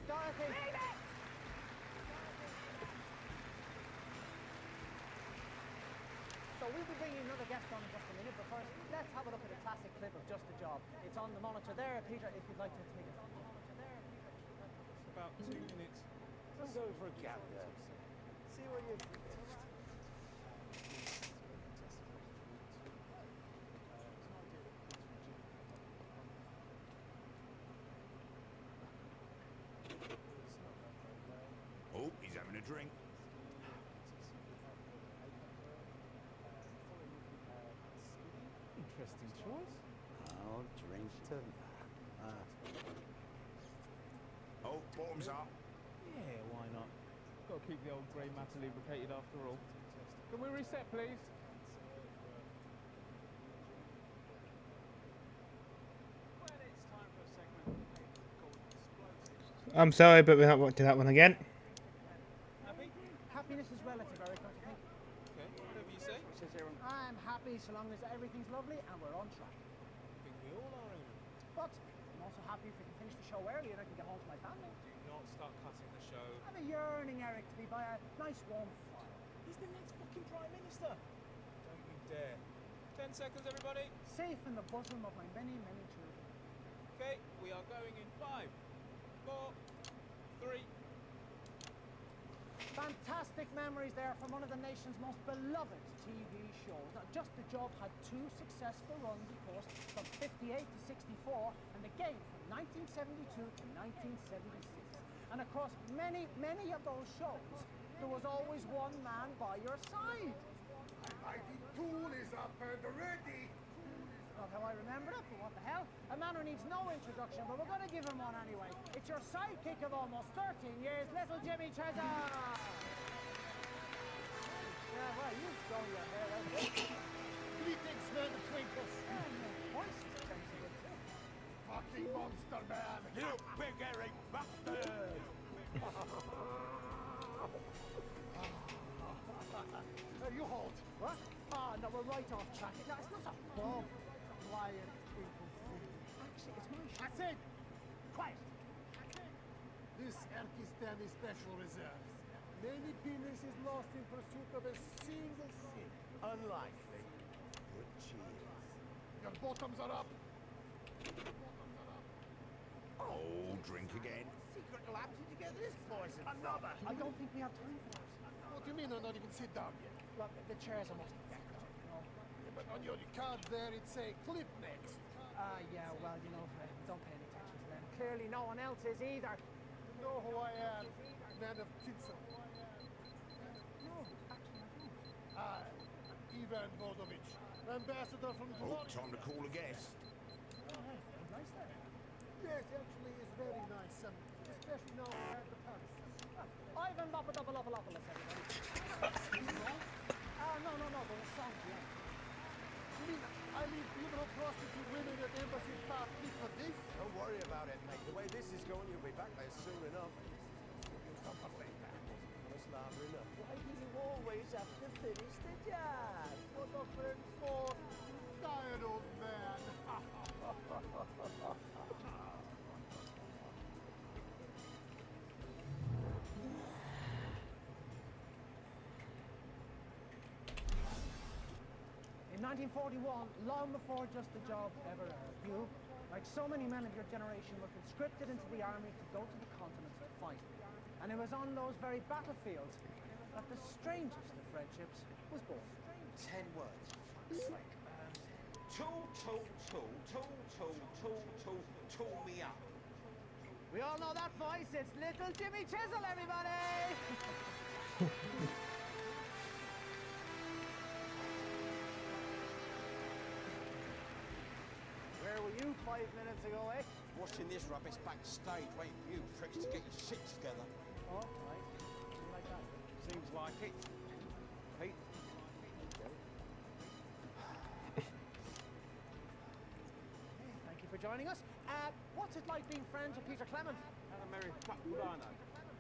Dorothy! Leave it! So we'll be bringing another guest on in just a minute, but first, let's have a look at a classic clip of Just a Job. It's on the monitor there, Peter, if you'd like to take it. About 2 minutes. I'm going for a gap there. see what you... Oh, he's having a drink. Interesting choice. I'll drink to that. Oh, bottoms up. Yeah, why not? Got to keep the old grey matter lubricated after all. Can we reset, please? I'm sorry, but we haven't do that one again. Happiness is relative, Eric, don't you think? Okay, whatever you say. Says Aaron. I'm happy so long as everything's lovely and we're on track. I think we all are, Aaron. But I'm also happy if we can finish the show early and I can get home to my family. Do not start cutting the show. I'm a yearning, Eric, to be by a nice warm fire. He's the next fucking Prime Minister. Don't you dare. 10 seconds, everybody. Safe in the bosom of my many, many children. Okay, we are going in 5, 4, 3. Fantastic memories there from one of the nation's most beloved TV shows. Now, Just the Job had 2 successful runs, of course, from 58 to 64, and again from 1972 to 1976. And across many, many of those shows, there was always one man by your side. The mighty tool is up and ready. Not how I remember it, but what the hell? A man who needs no introduction, but we're going to give him one anyway. It's your sidekick of almost 13 years, little Jimmy Chezza! Yeah, well, you've grown your hair out. Greetings, men of Twinkles. Voice is sensitive too. Fucking monster man. You big Eric bastard! You hold. What? Ah, no, we're right off track. No, it's not a bum. Quiet people thing. Actually, it's my show. That's it. Quiet. This Erkistani Special Reserves. Many penis is lost in pursuit of a single sin. Unlikely. But cheers. Your bottoms are up. Oh, drink again. Secret lab, did you get this poison? Another. I don't think we have time for that. What do you mean I'm not even sit down yet? Look, the chairs are most decorative, you know. Yeah, but on your card there it say clip next. Yeah, well, you know, don't pay any attention to them. Clearly no one else is either. You know who I am, man of tinsel. No, actually I'm I don't. Ivan Vodovich, ambassador from Oh, Florida. time to call a guest. Oh, hey, nice there. Yes, actually, it's very nice, especially now we're at the Paris. Ivan Papadopoulos, everybody. No, there was songs, yeah. You mean I leave beautiful prostitute women at embassy party for this? Don't worry about it, mate. The way this is going, you'll be back there soon enough. Something like that. That's louder enough. Why do you always have to finish the job? What a friend for tired old man. In 1941, long before Just a Job ever aired, you, like so many men of your generation, were conscripted into the army to go to the continent to fight. And it was on those very battlefields that the strangest of friendships was born. 10 words. Tool, tool, tool, tool, tool, tool, tool, tool me up. We all know that voice. It's little Jimmy Chisel, everybody! Where were you 5 minutes ago, eh? Watching this rubbish backstage, waiting for you pricks to get your shit together. Oh, right. Something like that. Seems like it. Pete? Thank you for joining us. What's it like being friends with Peter Clement? How the merry fuck would I know?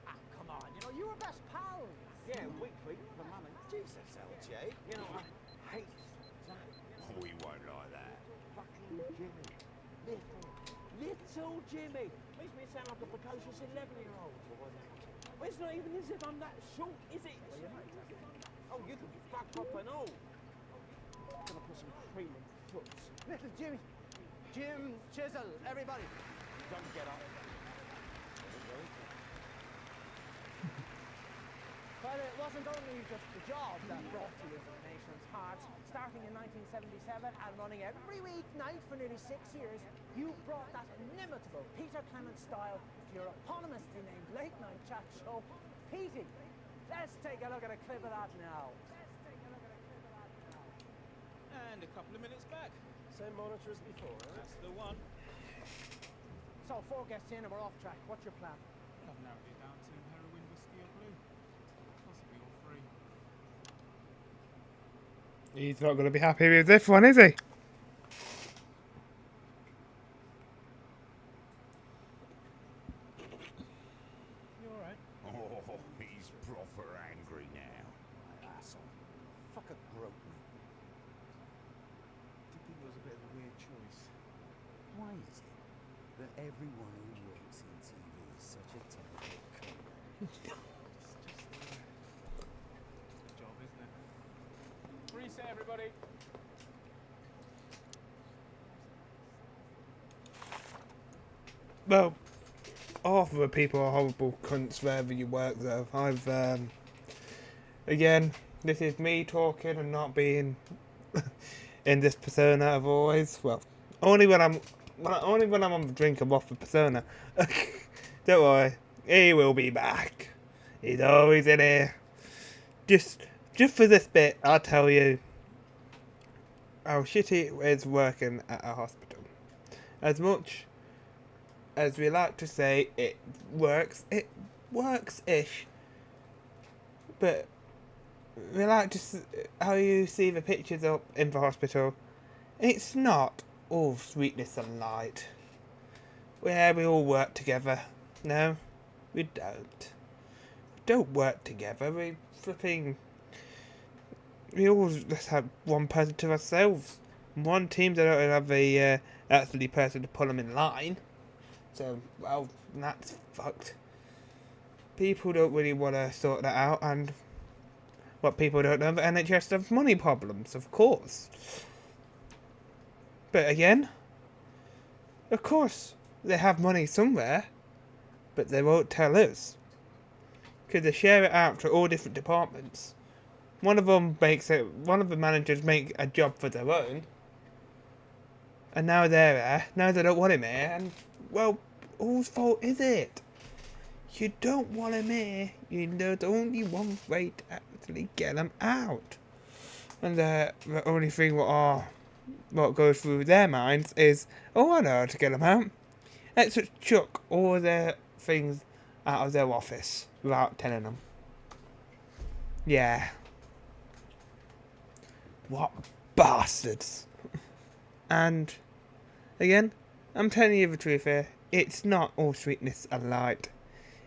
Ah, come on, you know, you were best pals. Yeah, weekly for money. Jesus, LJ. You know, I hate that. Oh, he won't like that. Fucking Jimmy. Little Jimmy. Makes me sound like a precocious 11-year-old. Well, it's not even as if I'm that short, is it? Oh, you can be fucked up and all. I'm gonna put some cream in foots. Little Jimmy. Jim Chisel, everybody. Don't get up. Well, it wasn't only just the job that brought you into the nation's heart. Starting in 1977 and running every weeknight for nearly 6 years, you brought that inimitable Peter Clement style to your eponymously named late-night chat show, Petey. Let's take a look at a clip of that now. And a couple of minutes back. Same monitor as before, eh? That's the one. So 4 guests in and we're off track. What's your plan? I've narrowed it down to heroin, whiskey, or blue. Possibly all three. He's not going to be happy with this one, is he? You alright? Oh, he's proper angry now. Asshole. Fucker broke me. Did think it was a bit of a weird choice. Why is it that everyone who works in TV is such a terrible cunt? It's just a job, isn't it? Reset, everybody. Well, half of the people are horrible cunts wherever you work, though. Again, this is me talking and not being in this persona of always. Well, only when I'm on the drink, I'm off the persona. Don't worry, he will be back. He's always in here. Just for this bit, I'll tell you how shitty it is working at a hospital. As much as we like to say it works-ish. But we like to how you see the pictures up in the hospital. It's not all sweetness and light. Where we all work together. No, we don't. We don't work together. We all just have one person to ourselves. One team, they don't have a actually person to pull them in line. So, well, that's fucked. People don't really want to sort that out, and what people don't know, the NHS have money problems, of course. But again, of course, they have money somewhere, but they won't tell us. Because they share it out to all different departments. One of the managers make a job for their own, and now they're there, now they don't want him here, and, well, whose fault is it? You don't want him here, you know, there's only one way to actually get him out. And the only thing what goes through their minds is, oh, I know how to get him out. Let's just chuck all their things out of their office without telling them. Yeah. What bastards. And, again, I'm telling you the truth here. It's not all sweetness and light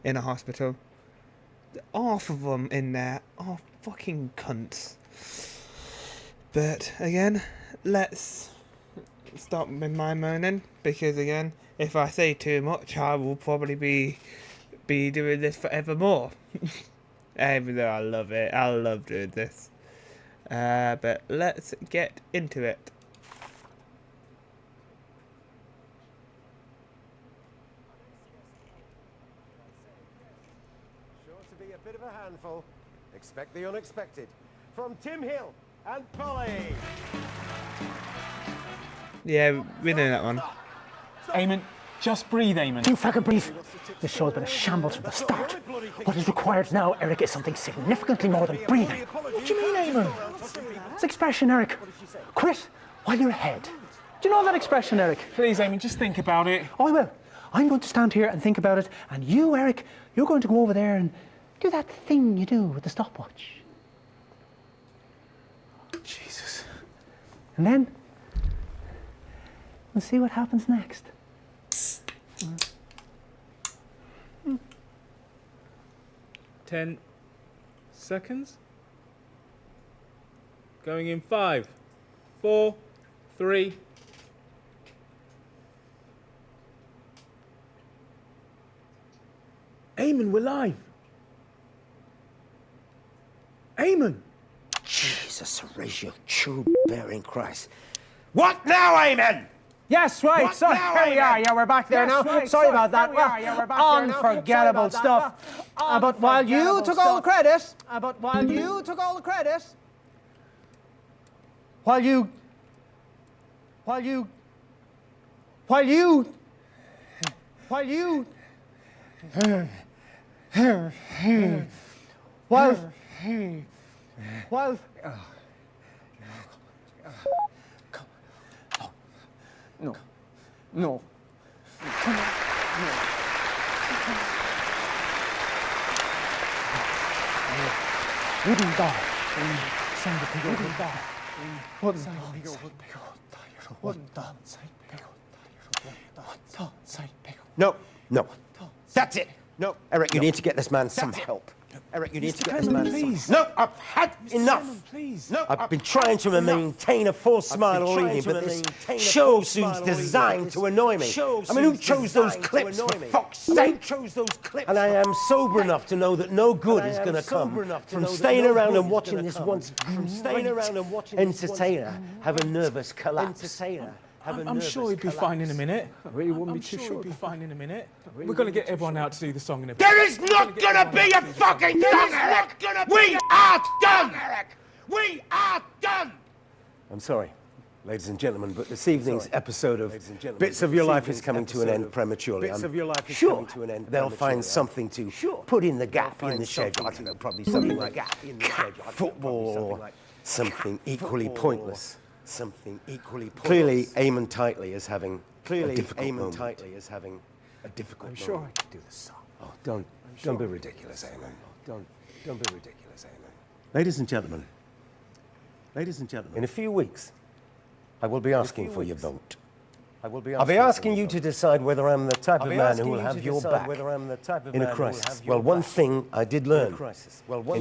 in a hospital. Half of them in there are fucking cunts. But, again, let's stop with my moaning. Because, again, if I say too much, I will probably be doing this forevermore. Even though I love it. I love doing this. But let's get into it. Sure to be a bit of a handful. Expect the unexpected. From Tim Hill and Polly. Yeah, we know that one. Eamon, just breathe, Eamon. You fucking breathe. This show's been a shambles from the start. What is required now, Eric, is something significantly more than breathing. What do you mean, Eamon? It's expression, Eric. Quit while you're ahead. Do you know that expression, Eric? Please, Eamon, just think about it. Oh, I will. I'm going to stand here and think about it, and you, Eric, you're going to go over there and do that thing you do with the stopwatch. Jesus. And then we'll see what happens next. 10 seconds. Going in 5, 4, 3. Eamon, we're live. Eamon! Jesus, Horatio, true bearing Christ. What now, Eamon? Yes, right. What So now, here we are. Amy? Yeah, we're back there Yes, now. right, Sorry so about that. here we are, yeah, we're back there now. Unforgettable Sorry about stuff. But while you Unforgettable took all the stuff. credit, while you No. No, no. That's it. No, Eric, you need to get this man some help. Eric, you need to get this man some. No, I've had enough. No, I've been trying to maintain a forced smile all evening, but this show seems designed to annoy me. I mean, who chose those clips, for fuck's sake? And I am sober enough to know that no good is going to come from staying around and watching this once great entertainer have a nervous collapse. I'm sure he'd be fine in a minute. I really wouldn't be too sure he'd be fine in a minute. We're going to get everyone out to do the song in a bit. There is not going to be a fucking song, Eric! We are done! We are done! I'm sorry, ladies and gentlemen, but this evening's episode of Bits of Your Life is coming to an end prematurely. I'm sure they'll find something to put in the gap in the schedule. I don't know, probably something like cat football or something equally pointless. Clearly, Eamon Tightly is having a difficult moment. I'm sure I can do this song. Oh, don't be ridiculous, Eamon. Don't be ridiculous, Eamon. Ladies and gentlemen, in a few weeks, I will be asking for your vote. I'll be asking you to decide whether I'm the type of man who will have your back in a crisis. Well, one thing I did learn in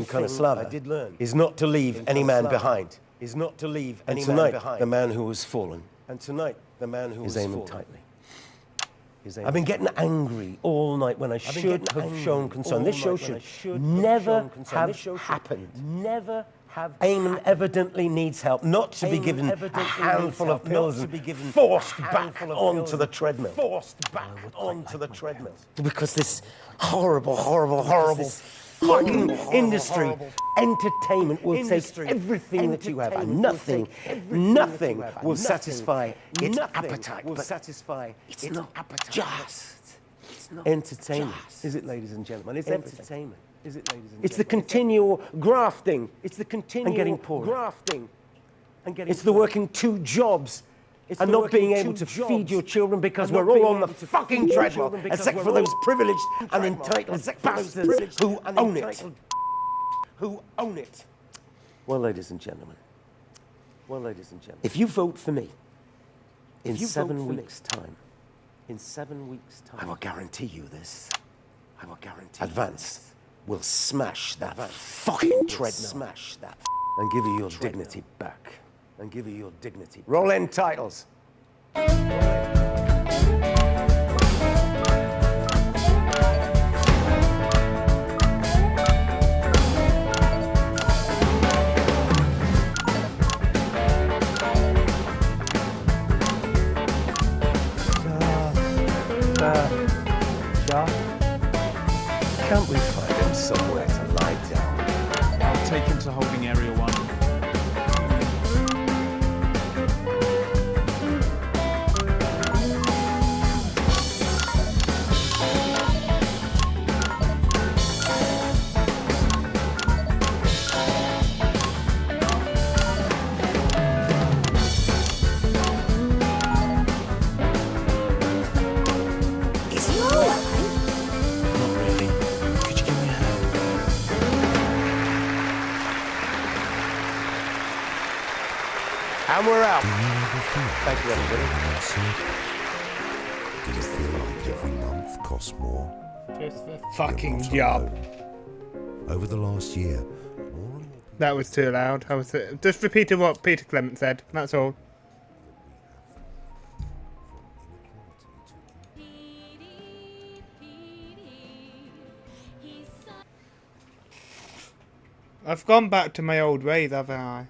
Konoslava is not to leave any man behind. And tonight, the man who has fallen is Eamon Tightly. I've been getting angry all night when I should have shown concern. This show should never have happened. Eamon evidently needs help, not to be given a handful of pills and forced back onto the treadmill. Because this horrible fucking industry, entertainment will take everything that you have, and nothing will satisfy its appetite. But it's not just entertainment, is it, ladies and gentlemen? It's entertainment. It's the continual grafting. And getting poorer. It's the working two jobs and not being able to feed your children because we're all on the fucking treadmill, except for those privileged and entitled bastards who own it. Well, ladies and gentlemen, if you vote for me in 7 weeks' time, I will guarantee you this. Advance will smash that fucking treadmill and give you your dignity back. Roll in titles. Can't we find him somewhere to lie down? I'll take him to holding area 1. And we're out. Thank you, everybody. Do you feel like every month costs more? Just the fucking job. Over the last year, That was too loud. Just repeated what Peter Clement said. That's all. I've gone back to my old ways, haven't I?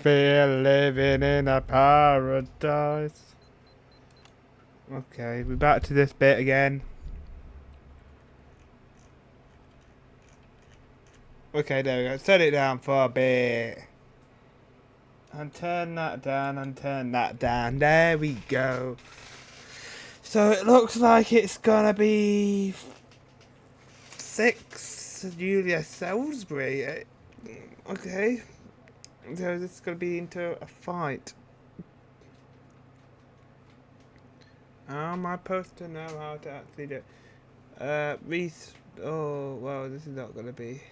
feel living in a paradise. Okay, we're back to this bit again. Okay, there we go. Set it down for a bit. And turn that down and turn that down. There we go. So it looks like it's gonna be 6 Julia Salisbury. Okay. So this is gonna be into a fight. How am I supposed to know how to actually do it? Oh, well, this is not gonna be.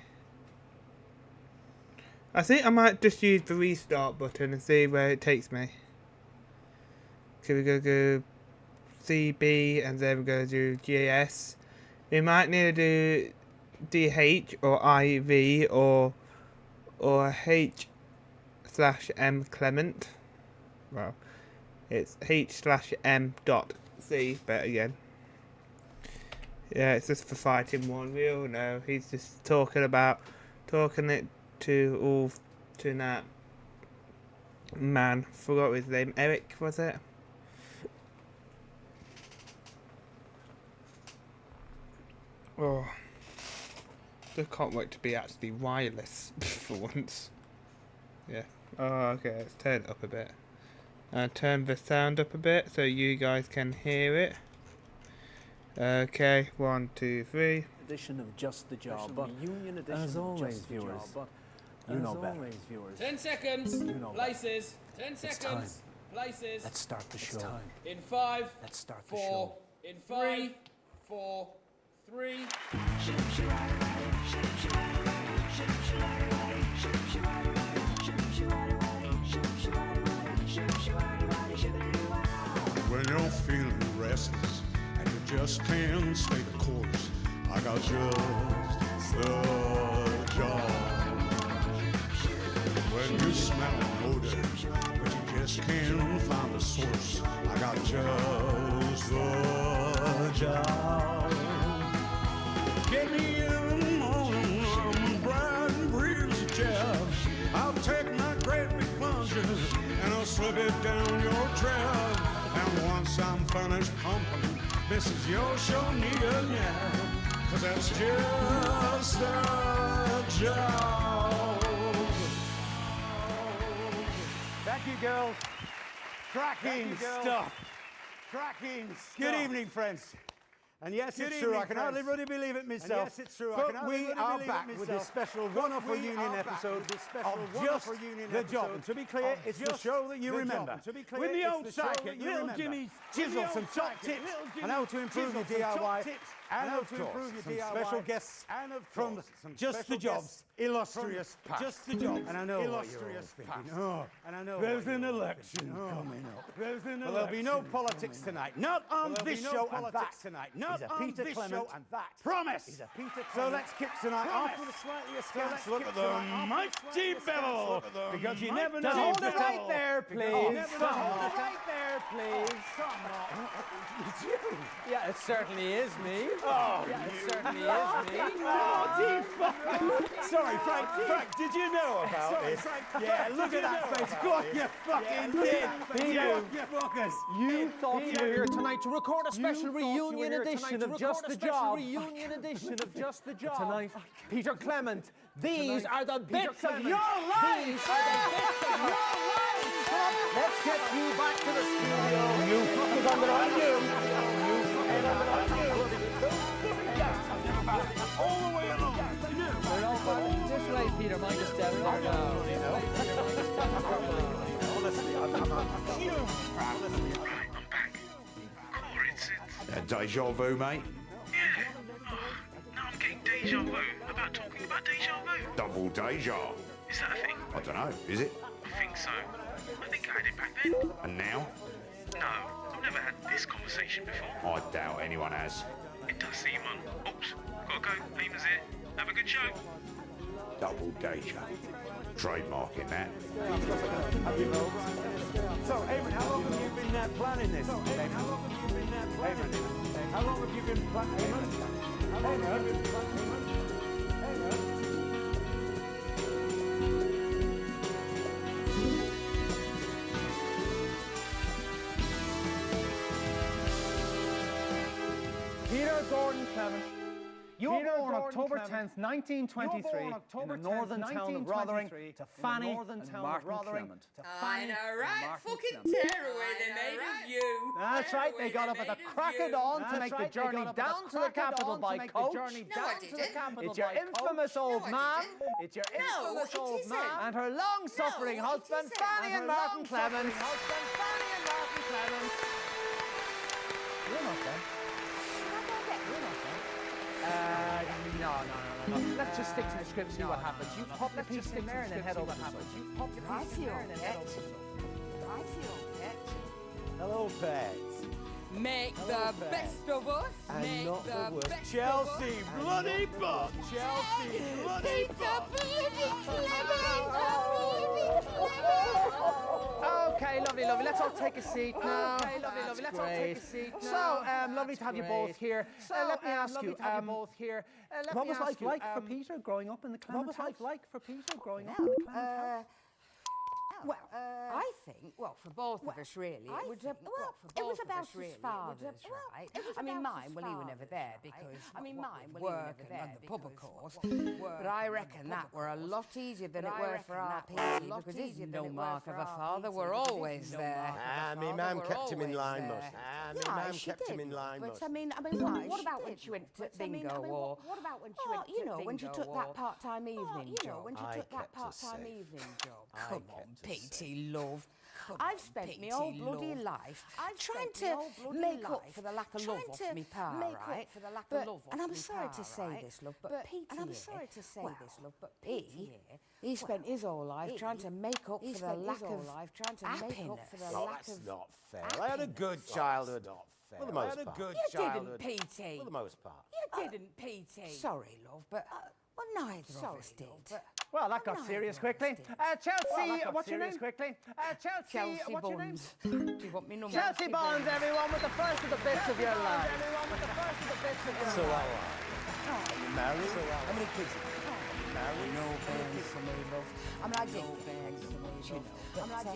I think I might just use the restart button and see where it takes me. Okay, we're go CB and then we're going to do GS. We might need to do DH or IV or H/M Clement. Well, it's H/M.C, but again. Yeah, it's just for fighting one. We all know he's just talking it to that man. Forgot his name. Eric, was it? Oh, just can't wait to be actually wireless for once. Yeah. Oh, okay. Let's turn it up a bit. Turn the sound up a bit so you guys can hear it. Okay, 1, 2, 3. Edition of Just the Job, but as always, viewers, you know better. 10 seconds. You know Places. 10 It's seconds. time. Places. Let's start the show. In 5. Let's start the 4. show. In 5. 4. 3. When you're feeling restless and you just can't stay the course, I got just the job. When you smell an odor, but you just can't find the source, I got just the job. Get me in on a bright and breezy job. I'll take my great big plunger and I'll slip it down your trail. And once I'm finished pumping, this is your show, nigga, yeah. 'Cause that's just the job. Thank you, girls. Cracking stuff. Cracking stuff. Good evening, friends. And yes, it's true, I can hardly really believe it myself. Yes, it's true, but we are back with this special one-off reunion episode of Just the Job. And to be clear, it's the show that you remember. With the old sidekick, Little Jimmy's chisel some top tips on how to improve your DIY, and of course, some special guests from Just the Job's illustrious past. Just the Job's and I know illustrious past. And I know there's an election coming up. There's an election. Well, there'll be no politics tonight. Not on this show and that. Tonight. Not on this show and that. Promise. So let's kick tonight off with a slightly askance look at the mighty Bevel. Because you never know. Hold it right there, please. Hold it right there, please. It's you. Yeah, it certainly is me. Oh, yeah, it certainly is me. Sorry, Frank. Frank, did you know about this? Yeah, look at that face. Go on, you fucking did. You fuckers. You thought you were here tonight to record a special reunion edition of Just the Job. Reunion edition of Just the Job. Tonight, Peter Clement. These are the bits of your life. These are the bits of your life. Let's get you back to the studio. You fuckers under on you. All the way along. We're all back this way, Peter. Mind just step there now. Honestly, I'm a huge fan. Right, I'm back. Corey, it's Deja vu, mate. yeah. Oh, now I'm getting deja vu about talking about deja vu. Double deja. Is that a thing? I don't know, is it? I think so. I think I had it back then. And now? No, I've never had this conversation before. I doubt anyone has. It does seem on. Oops, gotta go. Neighbour's here. Have a good show. Double deja. Trademarking that. So, Eamon, how long have you been planning this? Eamon, how long have you been planning this? How long have you been planning this? How long have you been planning this? October 10th, 1923, in the northern town of Rotherham, to Fanny and Martin Clement. I know, right? Fucking tear away they made of you. That's right, they got up at the crack of dawn to make the journey down to the capital by coach. No, I didn't. It's your infamous old man. It's your infamous old man and her long-suffering husband, Fanny and Martin Clement. You're not dead. No. Let's just stick to the script, see what happens. You pop the piece in there and then head over to happens. You pop the piece in there and then head over to Hello, pets. Make the best of us. And Make not the the worst. best Chelsea, of us. bloody butt. Chelsea, bloody Peter, butt. Okay, lovely. Let's all take a seat now. Okay, lovely. Let's all take a seat now. So, lovely to have you both here. Let me ask you, what was life like for Peter growing up in the Clement house? What was life like for Peter growing up in the Clement house? Well, I think, for both of us, really, it was about his father's, right? I mean, mine, he were never there because, work and the pub, of course. But I reckon that were a lot easier than it were for our Petey, because his no mark of a father were always there. Me mum kept him in line, most. Me mum kept him in line, most. But I mean, what about when she went to bingo or... What about when she went to bingo, when she took that part-time evening job? When she took that part-time evening job. Come on, Petey, love. I've spent my whole bloody life trying to make up for the lack of love off me pa, right? And I'm sorry to say this, love, but Petey, he spent his whole life trying to make up for the lack of happiness. That's not fair. I had a good childhood. For the most part. You didn't, Petey. For the most part. You didn't, Petey. Sorry, love, but neither of us did. Well, that got serious quickly. Chelsea, what's your name? Chelsea, what's your name? Do you want me number? Chelsea Bonds, everyone, with the first of the bits of your life. So how are you? Married? How many kids have you got? Married? No bairns for me, love. I mean, I did bairns for me, you know. I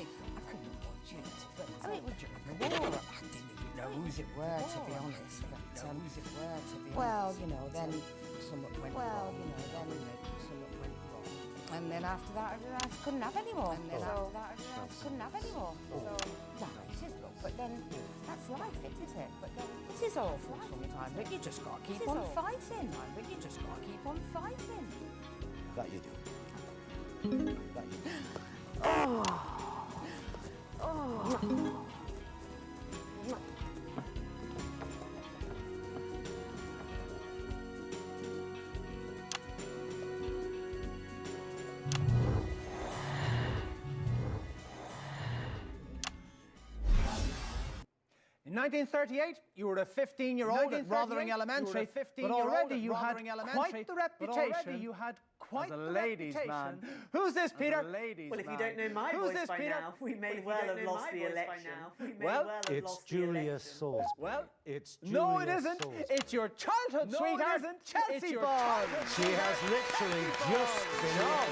couldn't want you to. But I mean, it was during the war. I didn't even know whose it were, to be honest. But, well, you know, then something went wrong. And then after that, I couldn't have any more. So, no, it is, look, but then that's life, isn't it? But then it is awful sometimes, but you just got to keep on fighting. That you do. That you do. In 1938, you were a 15-year-old at Rotherham Elementary, but already you had quite the reputation as a ladies' man. Who's this, Peter? Well, if you don't know my voice by now, we may well have lost the election. Well, it's Julia Salisbury. Well, it's Julia no, it isn't. Salisbury. It's your childhood sweetheart, Chelsea Bond. She has literally just been on.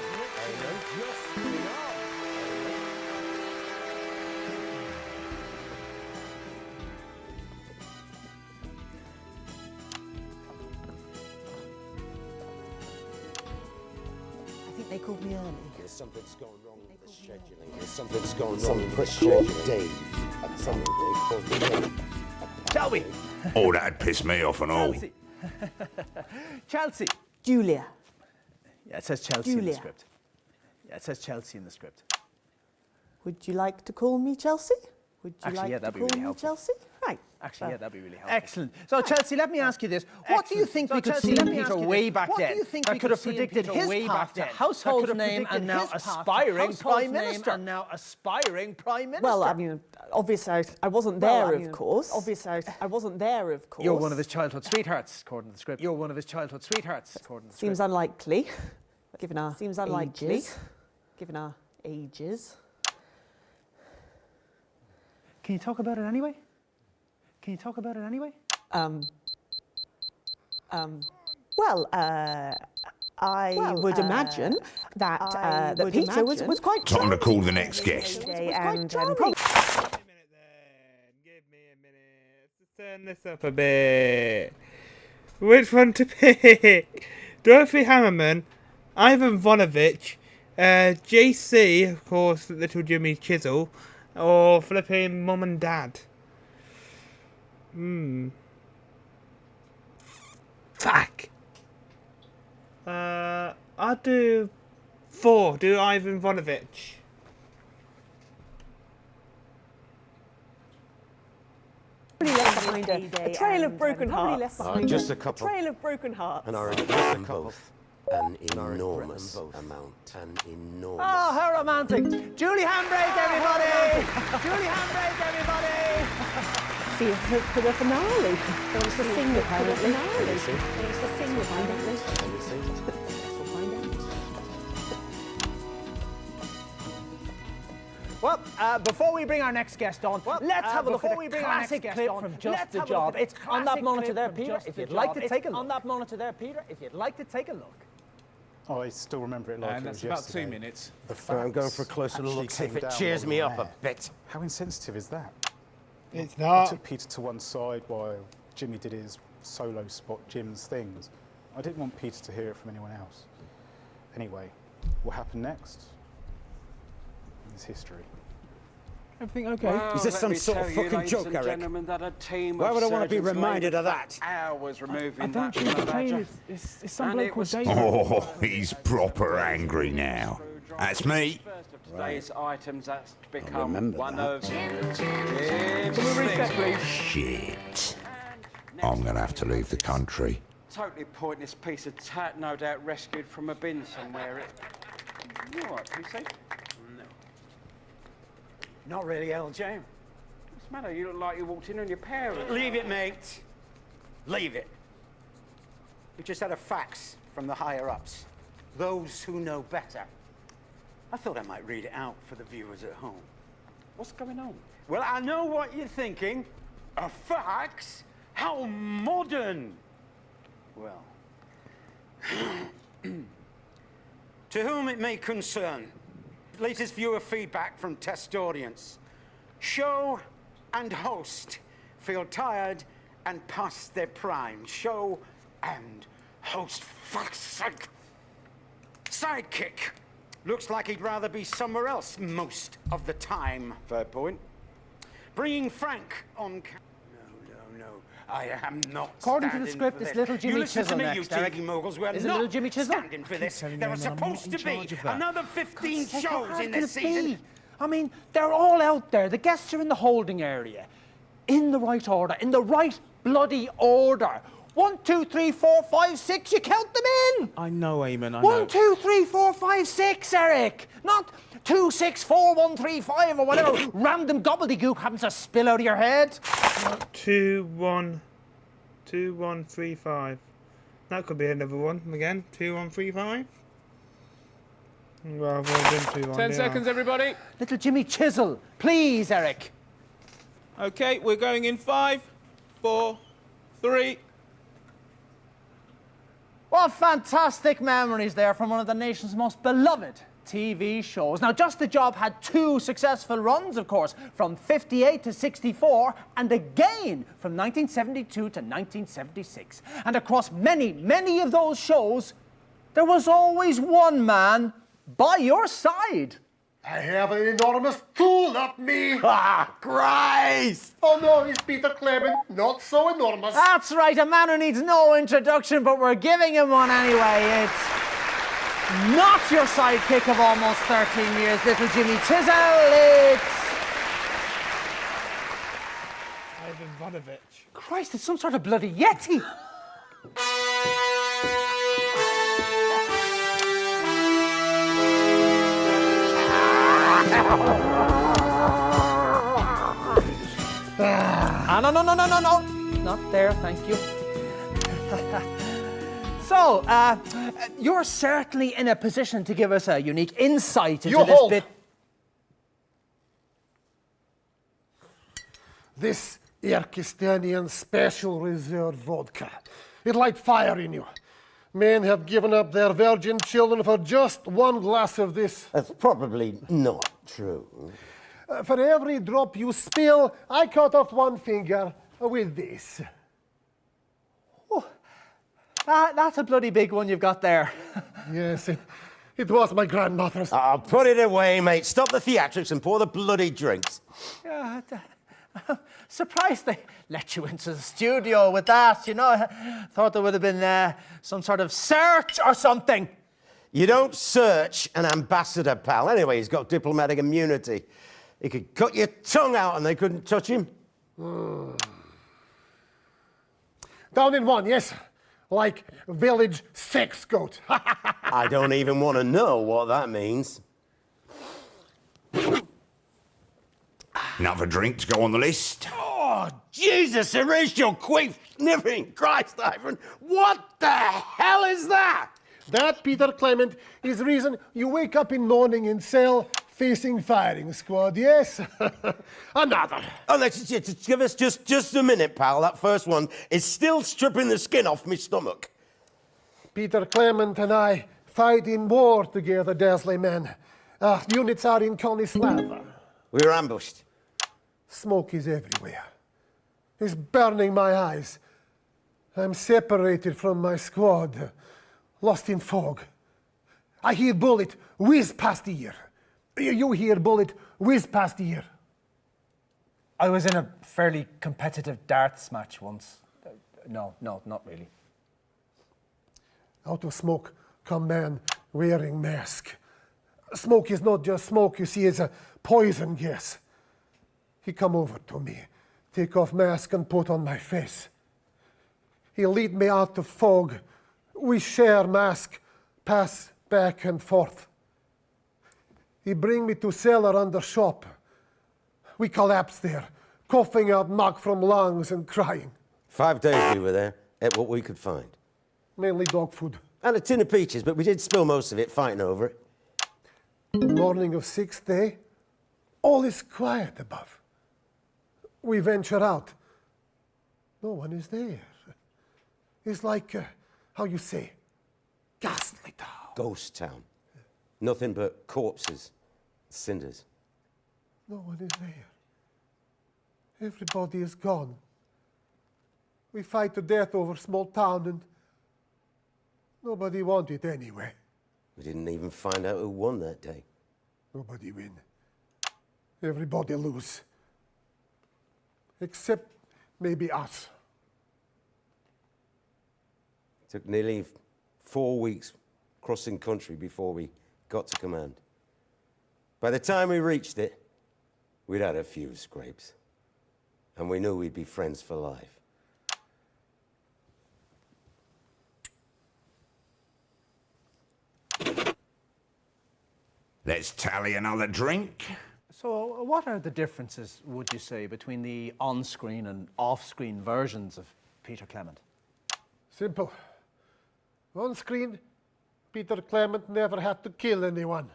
They called me early. Something's going wrong with the scheduling. Something's going wrong with the scheduling. Dave. Something called Dave. Shelby! Oh, that'd piss me off and all. Chelsea. Julia. Yeah, it says Chelsea in the script. Yeah, it says Chelsea in the script. Would you like to call me Chelsea? Would you Actually, yeah, like that'd to be call really me helpful. Chelsea? Right. Actually, yeah, that'd be really helpful. Excellent. So, Chelsea, let me ask you this. What do you think we could see in Peter way back then? What do you think we could have predicted his path to household name and now aspiring Prime Minister? Well, I mean, obviously, I wasn't there, of course. You're one of his childhood sweethearts, according to the script. You're one of his childhood sweethearts, according to the script. Seems unlikely, given our ages. Can you talk about it anyway? Well, I would imagine that Peter was quite Time to call the next guest. Give me a minute. Let's turn this up a bit. Which one to pick? Dorothy Hammerman, Ivan Vonovich, JC, of course, Little Jimmy Chisel, or flipping Mum and Dad. Fuck. I'll do 4. Do Ivan Vonovich. Left behind a trail of broken hearts. Just a couple. A trail of broken hearts. And I regret them both an enormous amount. An enormous. Oh, how romantic. Julie Handbrake, everybody! Julie Handbrake, everybody! See you for the finale. There was the thing apparently. There was the thing apparently. Well, before we bring our next guest on, let's have a look at a classic clip from Just the Job. It's on that monitor there, Peter. If you'd like to take a look. On that monitor there, Peter. If you'd like to take a look. Oh, I still remember it like And it that's was about yesterday. 2 minutes. The I'm going for a closer look, see if it cheers me up a bit. How insensitive is that? It's I not. took Peter to one side while Jimmy did his solo spot Jim's things. I didn't want Peter to hear it from anyone else. Anyway, what happened next is history. Everything okay? Well, Is this some sort of fucking joke, Eric? Why would I want to be reminded of that? Hours removing I don't think the train is some bloke called David. Oh, he's proper angry now. That's me. Today's items that's become remember one that. of Can we reset, please? Shit. I'm gonna have to leave the country. totally pointless piece of tat, no doubt rescued from a bin somewhere. You all right, PC? No. Not really, LJ. What's the matter? You look like you walked in on your parents. Leave it, mate. Leave it. We just had a fax from the higher-ups. Those who know better. I thought I might read it out for the viewers at home. What's going on? Well, I know what you're thinking. A fax? How modern! Well, to whom it may concern, latest viewer feedback from test audience. Show and host feel tired and past their prime. Show and host, fuck's sake. Sidekick. Looks like he'd rather be somewhere else most of the time. Fair point. Bringing Frank on No, I am not According to the standing script, for it's this. little Jimmy You listen Chisel to me, next, you Derek. TV moguls. We're Is it not little Jimmy Chisel? standing for this. telling There you, are man, I'm supposed not to in be charge of that. another 15 God's sake, how shows hard in can this it be? season. I mean, they're all out there. The guests are in the holding area. In the right order. In the right bloody order. 1, 2, 3, 4, 5, 6. You count them in. I know, Eamon, I 1, 2, 3, 4, 5, 6, Eric. Not 2, 6, 4, 1, 3, 5, or whatever random gobbledygook happens to spill out of your head. 2, 1, 2, 1, 3, 5. That could be another one again. 2, 1, 3, 5. Well, I've already done 2, 1. 10 seconds, everybody. Little Jimmy Chisel. Please, Eric. Okay, we're going in 5, 4, 3. What fantastic memories there from one of the nation's most beloved TV shows. Now, Just the Job had 2 successful runs, of course, from 58 to 64, and again from 1972 to 1976. And across many, many of those shows, there was always one man by your side. I have an enormous tool up me. Ah, Christ! Oh no, it's Peter Clement. Not so enormous. That's right, a man who needs no introduction, but we're giving him one anyway. It's not your sidekick of almost 13 years, little Jimmy Chisel. It's... Ivan Vonovich. Christ, it's some sort of bloody Yeti. No. Not there, thank you. So, you're certainly in a position to give us a unique insight into this bit. This Kyrgyzstanian Special Reserve vodka. It light fire in you. Men have given up their virgin children for just one glass of this. That's probably not true. For every drop you spill, I cut off one finger with this. That's a bloody big one you've got there. Yes, it was my grandmother's. I'll put it away, mate. Stop the theatrics and pour the bloody drinks. Yeah, surprised they let you into the studio with that, you know. I thought there would have been some sort of search or something. You don't search an ambassador, pal. Anyway, he's got diplomatic immunity. He could cut your tongue out and they couldn't touch him. Down in one, yes. Like village sex goat. I don't even want to know what that means. Another drink to go on the list. Oh, Jesus, Horatio, quit sniffing. Christ, Ivan, what the hell is that? That, Peter Clement, is the reason you wake up in morning in cell facing firing squad, yes? Another. Oh, let's just give us just a minute, pal. That first one is still stripping the skin off my stomach. Peter Clement and I fight in war together, Dasley men. Units are in Konislava. We were ambushed. Smoke is everywhere. It's burning my eyes. I'm separated from my squad, lost in fog. I hear bullet whiz past ear. You hear bullet whiz past ear. I was in a fairly competitive darts match once. No, not really. Out of smoke come man wearing mask. Smoke is not just smoke, you see, it's a poison gas. He come over to me, take off mask and put on my face. He lead me out of fog. We share mask, pass back and forth. He bring me to cellar under shop. We collapse there, coughing out muck from lungs and crying. 5 days we were there, ate what we could find. Mainly dog food. And a tin of peaches, but we did spill most of it fighting over it. The morning of 6th day, all is quiet above. We venture out. No one is there. It's like, how you say, ghastly town. Ghost town. Nothing but corpses, cinders. No one is there. Everybody is gone. We fight to death over small town and nobody won it anyway. We didn't even find out who won that day. Nobody win. Everybody lose. Except maybe us. Took nearly 4 weeks crossing country before we got to command. By the time we reached it, we'd had a few scrapes. And we knew we'd be friends for life. Let's tally another drink. So, what are the differences, would you say, between the on-screen and off-screen versions of Peter Clement? Simple. On screen, Peter Clement never had to kill anyone.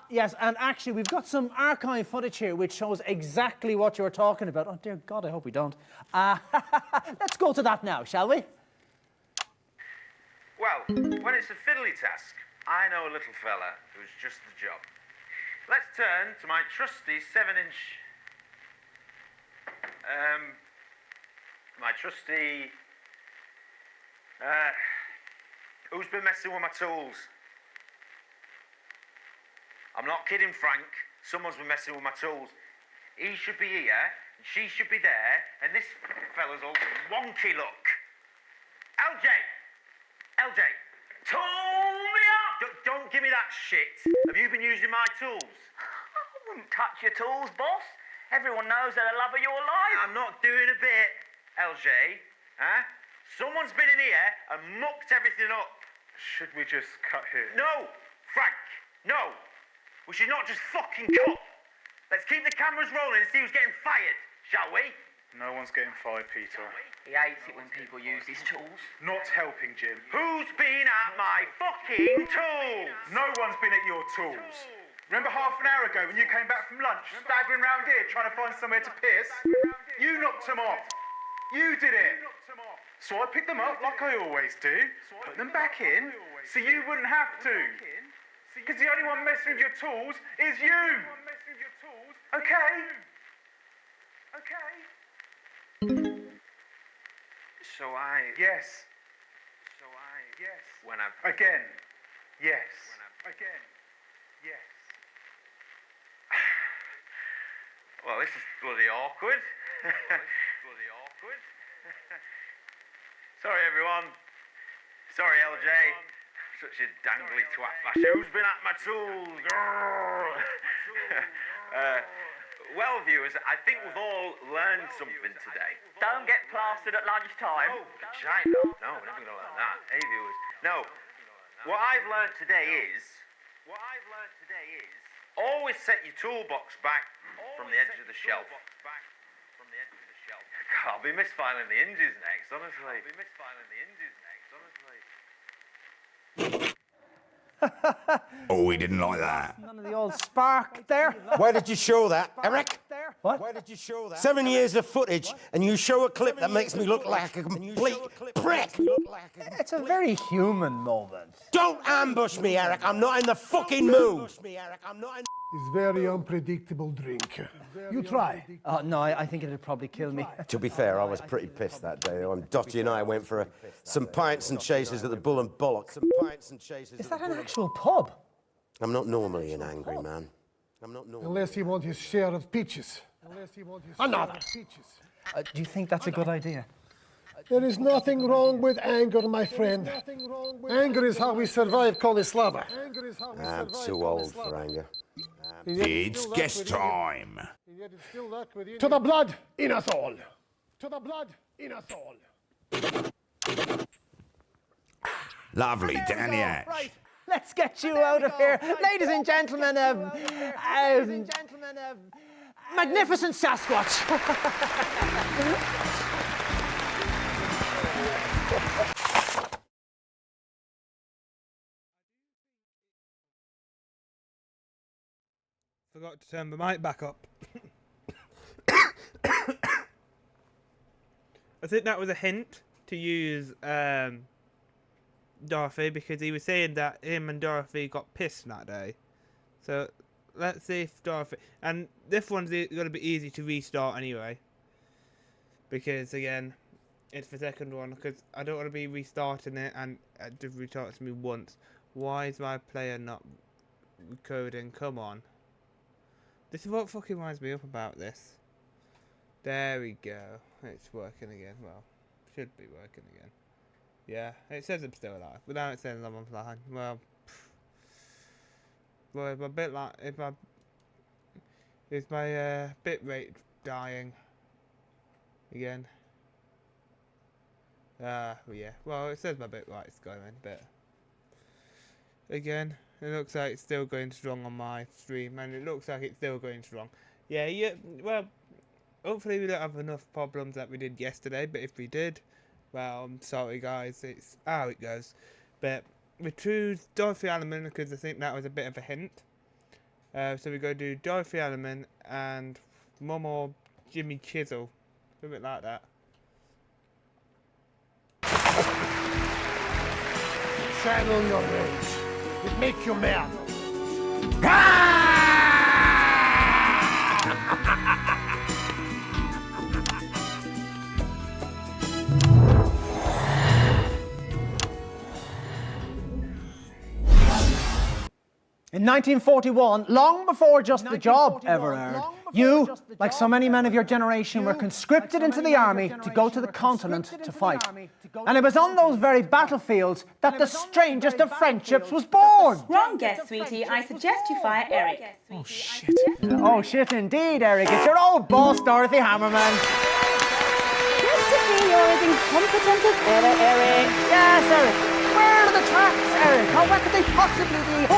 Yes, and actually we've got some archive footage here which shows exactly what you were talking about. Oh dear God, I hope we don't. Let's go to that now, shall we? Well, when it's a fiddly task, I know a little fella who's just the job. Let's turn to my trusty 7-inch... my trusty... who's been messing with my tools? I'm not kidding, Frank. Someone's been messing with my tools. He should be here, and she should be there, and this fella's all wonky look. LJ! LJ! Tool me up! Don't give me that shit. Have you been using my tools? I wouldn't touch your tools, boss. Everyone knows they're the love of your life. I'm not doing a bit, LJ. Huh? Someone's been in here and mucked everything up. Should we just cut here? No! Frank, no! We should not just fucking cut. Let's keep the cameras rolling and see who's getting fired, shall we? No one's getting fired, Peter. He hates it when people use his tools. Not helping, Jim. Who's been at my fucking tools? No one's been at your tools. Remember half an hour ago when you came back from lunch, staggering round here trying to find somewhere to piss? You knocked them off. You did it. So I picked them up like I always do, put them back in, so you wouldn't have to. Because the only one messing with your tools is you. Okay? So I... Yes. So I... Yes. When I'm... Again. Yes. Again. Yes. Well, this is bloody awkward. Bloody awkward. Sorry, everyone. Sorry, LJ. Such a dangly twat fashion. Who's been at my tools? Well, viewers, I think we've all learned something today. Don't get plastered at lunchtime. Oh, shite. No, we're never going to learn that. Hey, viewers. No. What I've learned today is... always set your toolbox back from the edge of the shelf. God, I'll be misfiling the hinges next, honestly. Oh, we didn't like that. None of the old spark there. Where did you show that, Eric? What? Where did you show that? 7 years of footage, and you show a clip that makes me look like a complete prick. It's a very human moment. Don't ambush me, Eric. I'm not in the fucking mood. It's very unpredictable drink. You try. Oh, no, I think it'd probably kill me. To be fair, I was pretty pissed that day. Dottie and I went for some pints and chases at the Bull and Bollock. Is that an actual pub? I'm not normally an angry man. Unless you want his share of peaches. Another. Do you think that's a good idea? There is nothing wrong with anger, my friend. Anger is how we survive Kolislava. I'm too old for anger. It's guest time. To the blood in us all. To the blood in us all. Lovely, Danny Hatch. Right, let's get you out of here. Ladies and gentlemen, magnificent Sasquatch. Forgot to turn my mic back up. I think that was a hint to use Dorothy, because he was saying that him and Dorothy got pissed that day. So let's see if Dorothy... And this one's going to be easy to restart anyway. Because again, it's the second one, because I don't want to be restarting it and it just restarts me once. Why is my player not recording? Come on. This is what fucking winds me up about this. There we go. It's working again. Well, should be working again. Yeah, it says I'm still alive. But now it says I'm offline. Well, it's a bit like... Is my bit rate dying again? Yeah. Well, it says my bit rate's going, but again, it looks like it's still going strong on my stream, and it looks like it's still going strong. Yeah. Well, hopefully we don't have enough problems that we did yesterday. But if we did, well, I'm sorry, guys. It's how it goes. But we choose Dorothy Allman because I think that was a bit of a hint. So we go do Dorothy Allman and one more Jimmy Chisel, something like that. Channel your rage. It make you mad. In 1941, long before Just the Job ever aired, you, like so many men of your generation, were conscripted into the army to go to the continent to fight. And it was on those very battlefields that the strangest of friendships was born. Wrong guess, sweetie. I suggest you fire Eric. Oh, shit. Oh, shit indeed, Eric. It's your old boss, Dorothy Hammerman. Just to see you're as incompetent as ever, Eric. Yes, Eric. Where are the tracks, Eric? How where could they possibly be?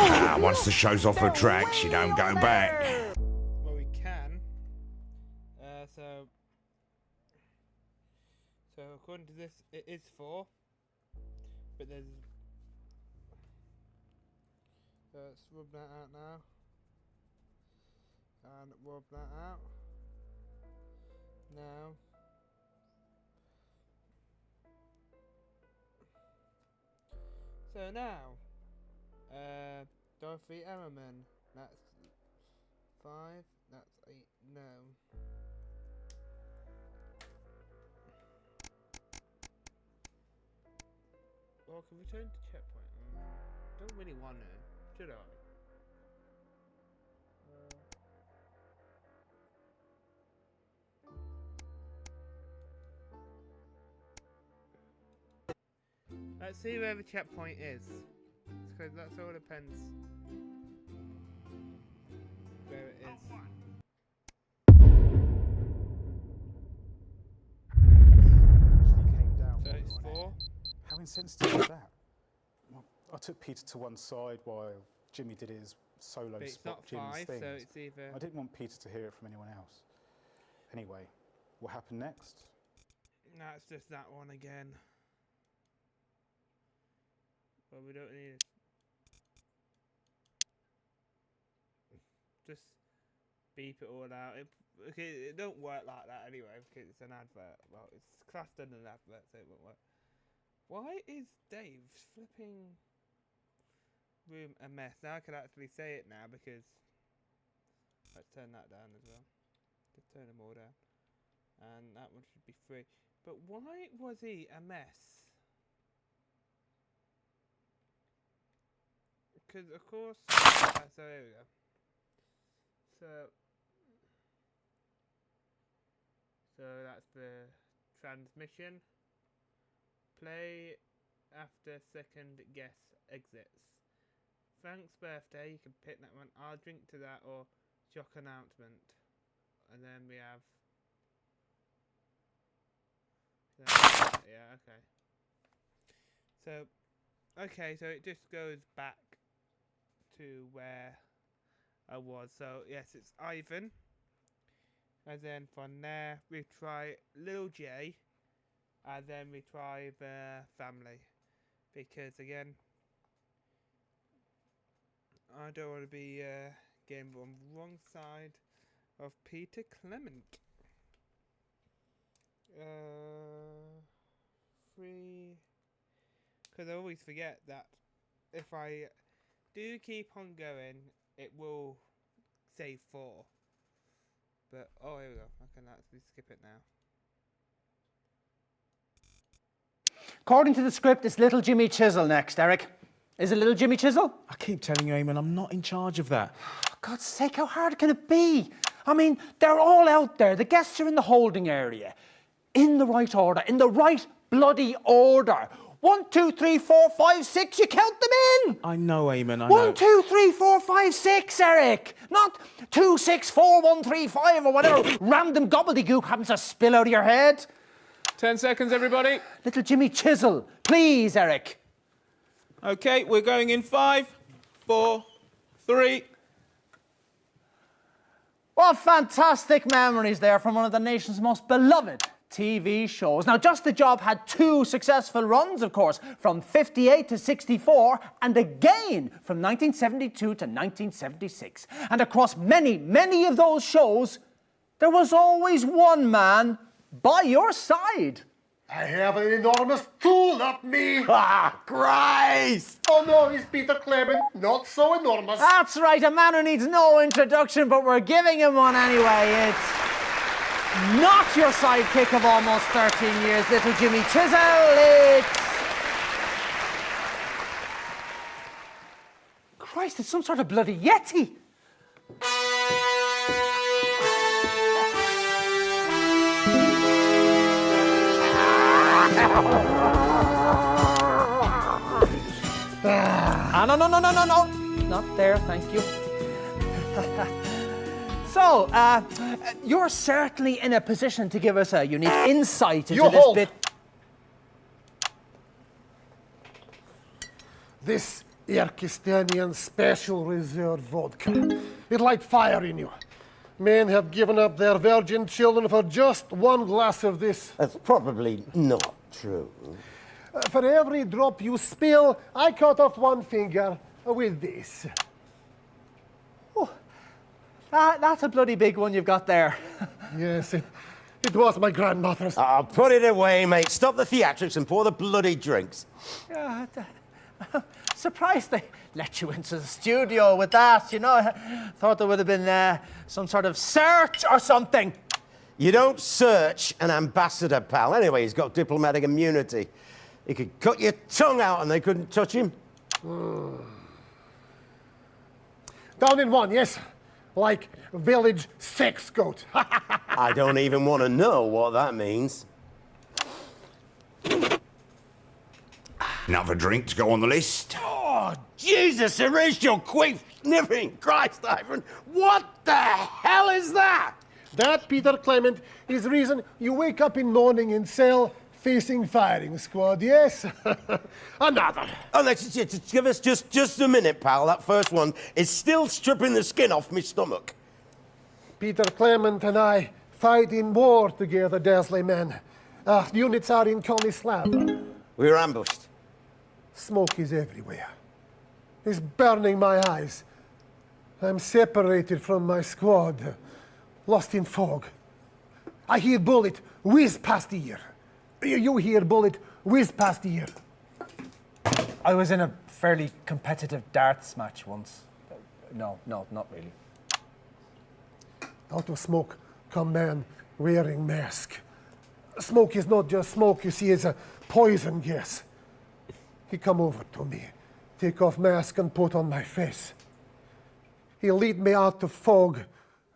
Once the show's off the tracks, you don't go back. Well, we can. So according to this, it is 4. But there's... So let's rub that out now. And rub that out. Now. So now, Dorothy Emmerman, that's 5, that's 8, no. Or can return to checkpoint. Don't really want to, should I? Let's see where the checkpoint is. Because that's all depends where it is. So it's 4. How insensitive is that? Well, I took Peter to one side while Jimmy did his solo But it's spot not Jim's 5, things. so it's either... I didn't want Peter to hear it from anyone else. Anyway, what happened next? No, it's just that one again. Well, we don't need it. Just beep it all out. It don't work like that anyway because it's an advert. Well, it's classed under an advert, so it won't work. Why is Dave's flipping room a mess? Now I can actually say it now because let's turn that down as well. Just turn them all down, and that one should be free. But why was he a mess? Because of course, so here we go. So that's the transmission. Play after second guess exits. Frank's birthday, you can pick that one. I'll drink to that or shock announcement. And then we have... yeah, okay. So it just goes back to where I was. So yes, it's Ivan, and then from there we try Little J, and then we try the family, because again I don't want to be getting on the wrong side of Peter Clement. 3, because I always forget that if I do keep on going, it will say 4. But, oh, here we go. I can actually skip it now. According to the script, it's Little Jimmy Chisel next, Eric. Is it Little Jimmy Chisel? I keep telling you, Eamon, I'm not in charge of that. For God's sake, how hard can it be? I mean, they're all out there. The guests are in the holding area. In the right order. In the right bloody order. 1, 2, 3, 4, 5, 6, you count them in! I know, Eamon, I know. 1, 2, 3, 4, 5, 6, Eric! Not 2, 6, 4, 1, 3, 5, or whatever random gobbledygook happens to spill out of your head. 10 seconds, everybody. Little Jimmy Chisel, please, Eric. Okay, we're going in 5, 4, 3. What fantastic memories there from one of the nation's most beloved TV shows. Now, Just the Job had 2 successful runs, of course, from 58 to 64, and again from 1972 to 1976. And across many, many of those shows, there was always one man by your side. I have an enormous tool up me. Ah, Christ! Oh no, he's Peter Clement. Not so enormous. That's right, a man who needs no introduction, but we're giving him one anyway. It's not your sidekick of almost 13 years, Little Jimmy Chisel. It's... Christ, it's some sort of bloody Yeti. No. Not there, thank you. So, you're certainly in a position to give us a unique insight into this bit. This Irkistanian Special Reserve vodka. It light fire in you. Men have given up their virgin children for just one glass of this. That's probably not true. For every drop you spill, I cut off one finger with this. Oh, that's a bloody big one you've got there. Yes, it was my grandmother's. I'll put it away, mate. Stop the theatrics and pour the bloody drinks. Yeah, surprised they let you into the studio with that, you know. I thought there would have been some sort of search or something. You don't search an ambassador, pal. Anyway, he's got diplomatic immunity. He could cut your tongue out and they couldn't touch him. Down in one, yes? Like village sex goat. I don't even want to know what that means. Another drink to go on the list. Oh, Jesus, Horatio, quit sniffing. Christ, Ivan, what the hell is that? That, Peter Clement, is the reason you wake up in morning in cell facing firing squad, yes? Another. Oh, let's just give us just a minute, pal. That first one is still stripping the skin off my stomach. Peter Clement and I fight in war together, Dasley men. Units are in Konislav. We were ambushed. Smoke is everywhere. It's burning my eyes. I'm separated from my squad, lost in fog. I hear bullet whiz past ear. You hear bullet whiz past ear. I was in a fairly competitive darts match once. No, not really. Out of smoke come man wearing mask. Smoke is not just smoke, you see, it's a poison gas. He come over to me, take off mask and put on my face. He lead me out of fog.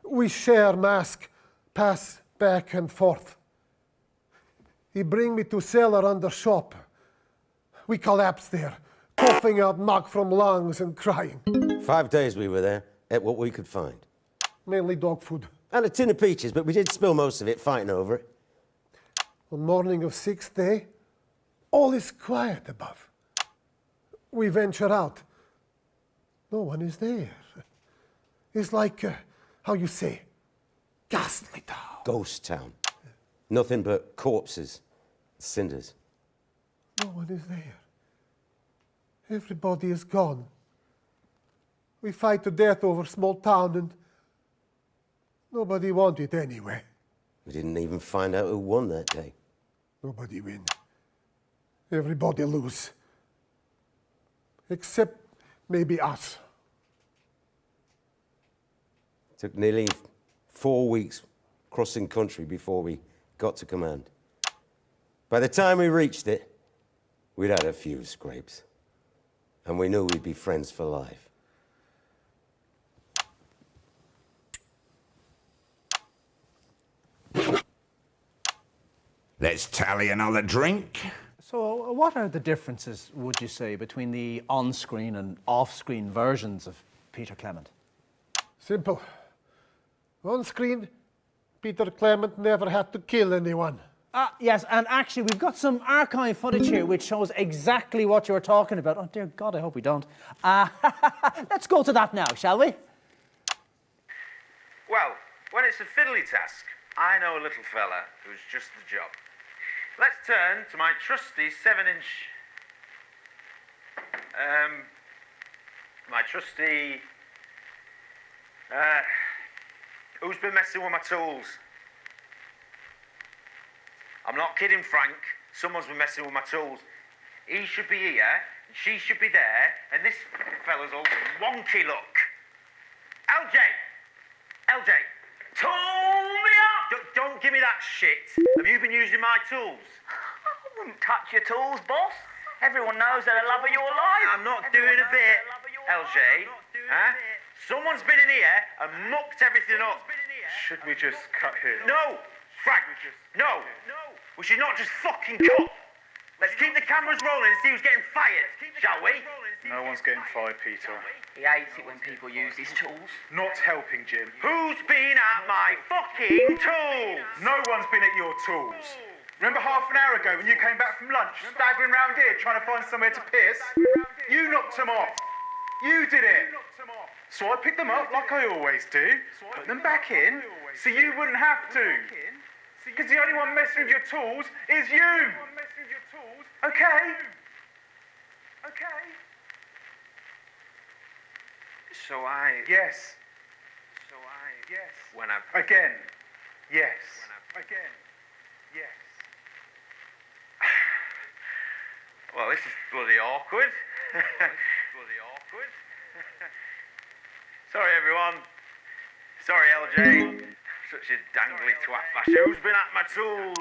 We share mask, pass back and forth. He bring me to cellar under shop. We collapse there, coughing out muck from lungs and crying. 5 days we were there, ate what we could find. Mainly dog food. And a tin of peaches, but we did spill most of it fighting over it. On morning of 6th day, all is quiet above. We venture out. No one is there. It's like, how you say, ghastly town. Ghost town. Nothing but corpses, cinders. No one is there. Everybody is gone. We fight to death over small town and nobody want it anyway. We didn't even find out who won that day. Nobody win. Everybody lose. Except maybe us. Took nearly 4 weeks crossing country before we got to command. By the time we reached it, we'd had a few scrapes. And we knew we'd be friends for life. Let's tally another drink. So, what are the differences, would you say, between the on-screen and off-screen versions of Peter Clement? Simple. On screen, Peter Clement never had to kill anyone. Yes, and actually we've got some archive footage here which shows exactly what you were talking about. Oh dear God, I hope we don't. Let's go to that now, shall we? Well, when it's a fiddly task, I know a little fella who's just the job. Let's turn to my trusty 7-inch... my trusty... who's been messing with my tools? I'm not kidding, Frank. Someone's been messing with my tools. He should be here, and she should be there, and this fella's all wonky look. LJ! Tool me up! Don't give me that shit. Have you been using my tools? I wouldn't touch your tools, boss. Everyone knows they're the love of your life. I'm not doing a bit, LJ. Huh? Someone's been in here and mucked everything up. Should we just cut here? No! Frank! No! We should not just fucking cut. Let's keep the cameras rolling and see who's getting fired, shall we? No one's getting fired, Peter. He hates it when people use his tools. Not helping, Jim. Who's been at my fucking tools? No one's been at your tools. Remember half an hour ago when you came back from lunch, staggering round here trying to find somewhere to piss? You knocked them off. You did it. So I picked them up like I always do, put them back in, so you wouldn't have to. Because the only one messing with your tools is you. Okay? Okay? So I... Yes. So I... Yes. When I... Again. Yes. Again. Yes. Well, this is bloody awkward. Bloody awkward. Sorry, everyone. Sorry, LJ. Such a dangly twat basher. Who's been at my tools?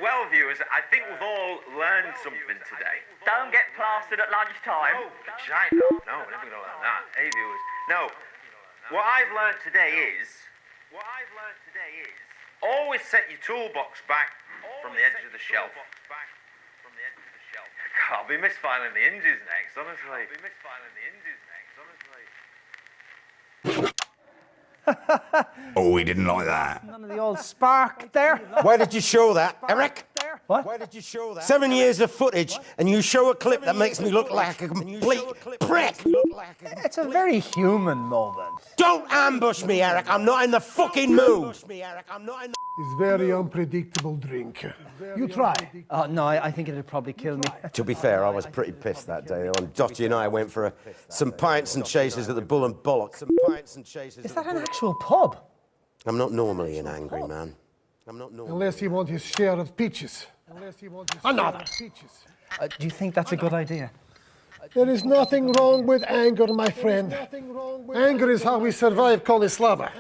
Well, viewers, I think we've all learned something today. Don't get plastered at lunchtime. No, China. No, we're never going to learn that. Hey, viewers. No, what I've learned today is always set your toolbox back from the edge of the shelf. God, I'll be misfiling the hinges next, honestly. Oh, he didn't like that. None of the old spark there. Where did you show that, Eric? What? Where did you show that? 7 years of footage, and you show a clip that makes me look like a complete prick. It's a very human moment. Don't ambush me, Eric. I'm not in the fucking mood. It's very unpredictable drink. You try. Oh, no, I think it'd probably kill me. To be fair, I was pretty pissed that day. When Dottie and I went for some pints and chasers at the Bull and Bollock. Is that an actual pub? I'm not normally an angry man. Unless he wants his share of peaches. Another. Do you think that's a good idea? There is nothing wrong with anger, my friend. Anger is how we survive Kolislava.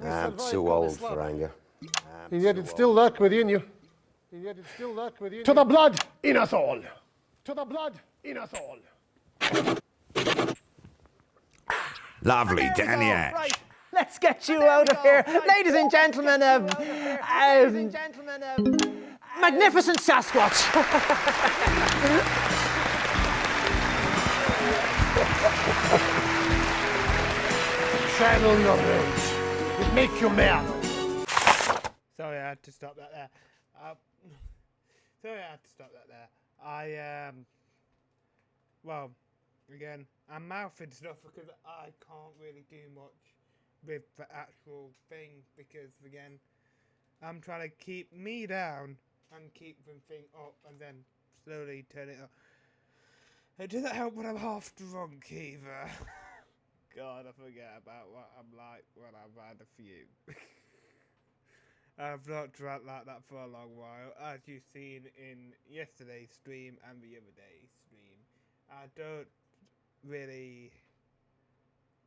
I'm too old for anger. And yet it's still lurk within you. To the blood in us all. To the blood in us all. Lovely, Danny Ash. Right, let's get you out of here. Ladies and gentlemen, magnificent Sasquatch. Channel your rage. It make you mad. Sorry, I had to stop that there. Well, again, I'm mouthing stuff because I can't really do much with the actual thing because, again, I'm trying to keep me down and keep the thing up and then slowly turn it up. It doesn't help when I'm half drunk either. God, I forget about what I'm like when I've had a few. I've not drunk like that for a long while, as you've seen in yesterday's stream and the other day's stream. I don't really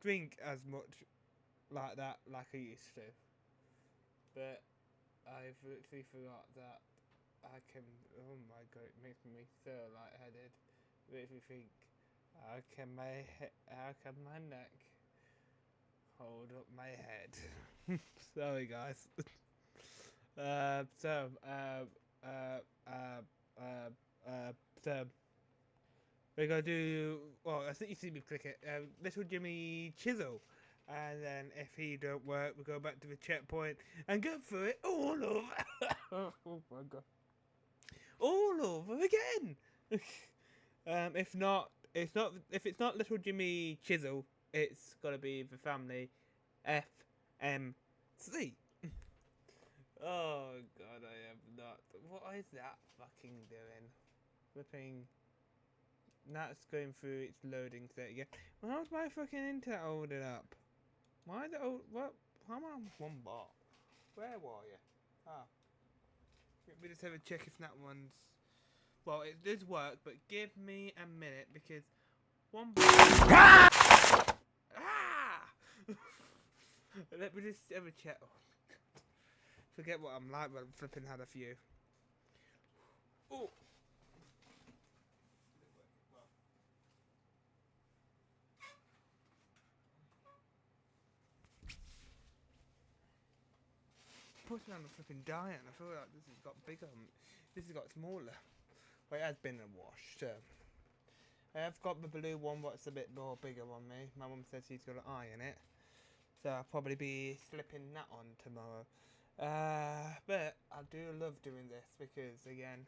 drink as much like that like I used to. But I've literally forgot that I can, oh my god, it makes me so lightheaded. Makes me think, how can my neck hold up my head? Sorry guys. So we're gonna do, well, I think you see me click it, Little Jimmy Chisel, and then if he don't work, we'll go back to the checkpoint and go through it all over. Oh my god, all over again. If it's not Little Jimmy Chisel, it's gotta be the family FMC. Oh god, I am not. What is that fucking doing? Flipping. That's going through its loading thing again. Well, how's my fucking internet holding up? Why is it all, what? How am I on one bar? Where were you? Ah. Let me just have a check if that one's. Well, it does work, but give me a minute because one bar. Ah! Let me just have a check. Forget what I'm like, but I'm flipping had a few. Oh. Putting on a flipping diet, and I feel like this has got bigger. This has got smaller. Well, it has been a wash. So. I have got the blue one, what's a bit more bigger on me. My mum says she's got an eye in it, so I'll probably be slipping that on tomorrow. But I do love doing this because, again,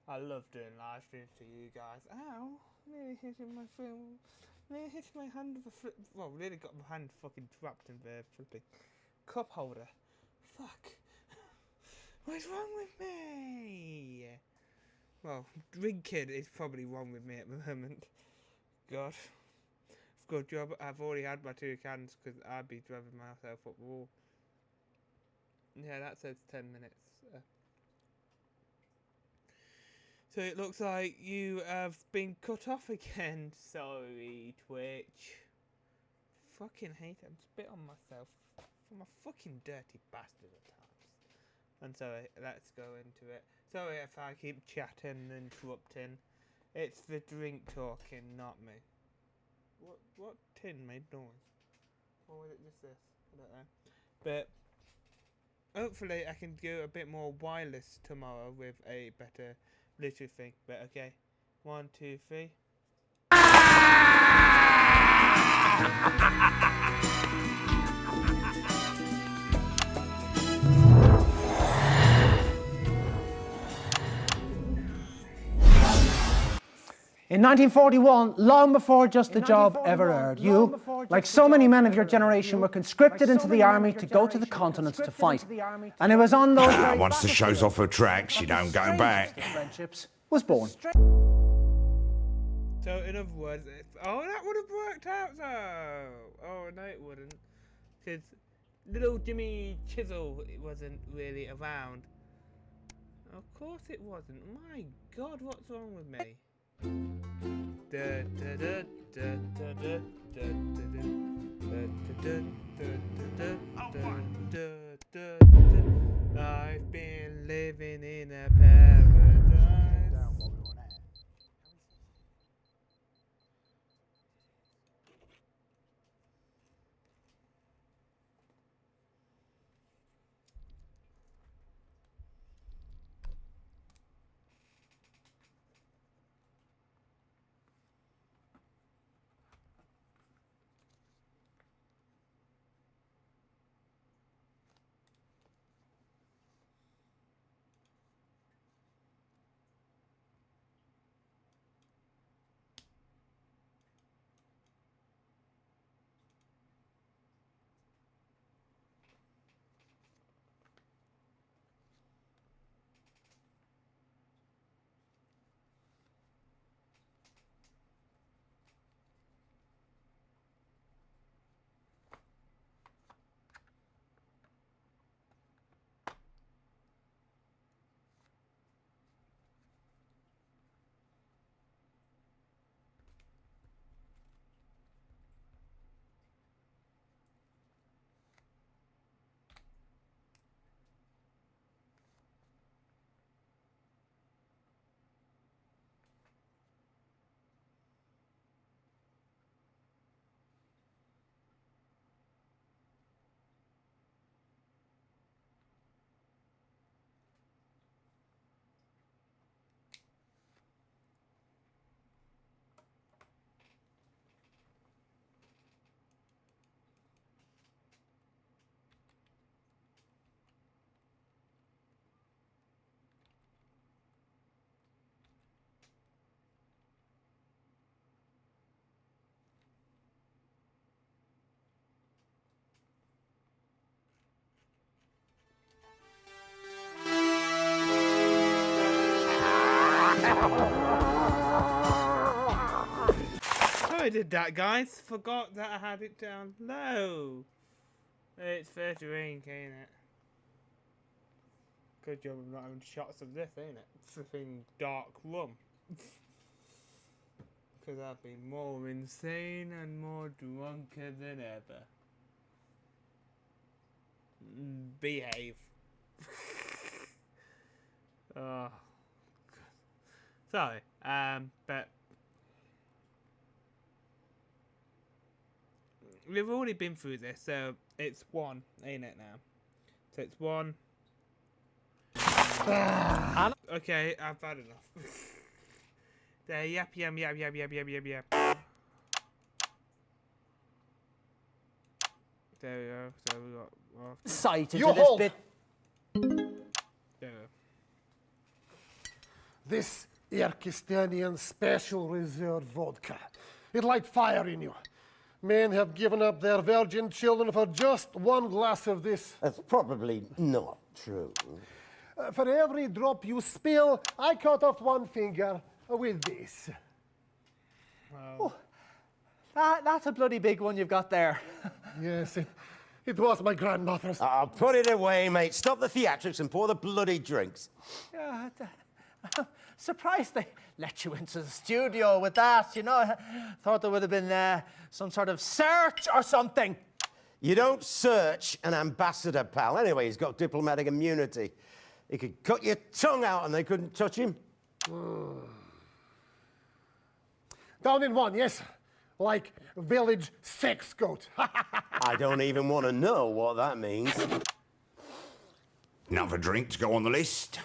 I love doing live streams to you guys. Ow! Nearly hitting my phone. Nearly hit my hand with a flip. Well, really got my hand fucking trapped in the flipping cup holder. Fuck. What's wrong with me? Well, drinking is probably wrong with me at the moment. God. Good job. I've already had my 2 cans because I'd be driving myself up the wall. Yeah, that says 10 minutes. So it looks like you have been cut off again. Sorry, Twitch. Fucking hate it. I'm spit on myself. I'm a fucking dirty bastard at times. And sorry, let's go into it. Sorry if I keep chatting and interrupting. It's the drink talking, not me. What tin made noise? Or was it just this? I don't know. But hopefully I can do a bit more wireless tomorrow with a better Bluetooth thing. But okay, 1, 2, 3. In 1941, long before Just a Job ever aired, you, like so many men of your generation, were conscripted into the army to go to the continents to fight. And it was on those very Once the show's off her track, she don't go back. friendships was born. So in other words, oh, that would have worked out though. Oh no, it wouldn't, because little Jimmy Chisel wasn't really around. Of course it wasn't. My God, what's wrong with me? I've been living in a paradise. I did that, guys. Forgot that I had it down low. It's fair to rank, ain't it? Good job of not having shots of this, ain't it? Flipping dark rum. Because I've been more insane and more drunker than ever. Behave. Oh. Sorry, but we've already been through this, so it's 1, ain't it now? So it's 1. Okay, I've had enough. There, yap. There we go. So we got sight into this bit. There we go. This Kyrgyzstanian special reserve vodka. It light fire in you. Men have given up their virgin children for just 1 glass of this. That's probably not true. For every drop you spill, I cut off 1 finger with this. Oh, that's a bloody big one you've got there. Yes, it was my grandmother's. Oh, put it away, mate. Stop the theatrics and pour the bloody drinks. Yeah, I'm surprised they let you into the studio with that, you know. I thought there would have been some sort of search or something. You don't search an ambassador, pal. Anyway, he's got diplomatic immunity. He could cut your tongue out and they couldn't touch him. Down in one, yes. Like village sex goat. I don't even want to know what that means. Another drink to go on the list.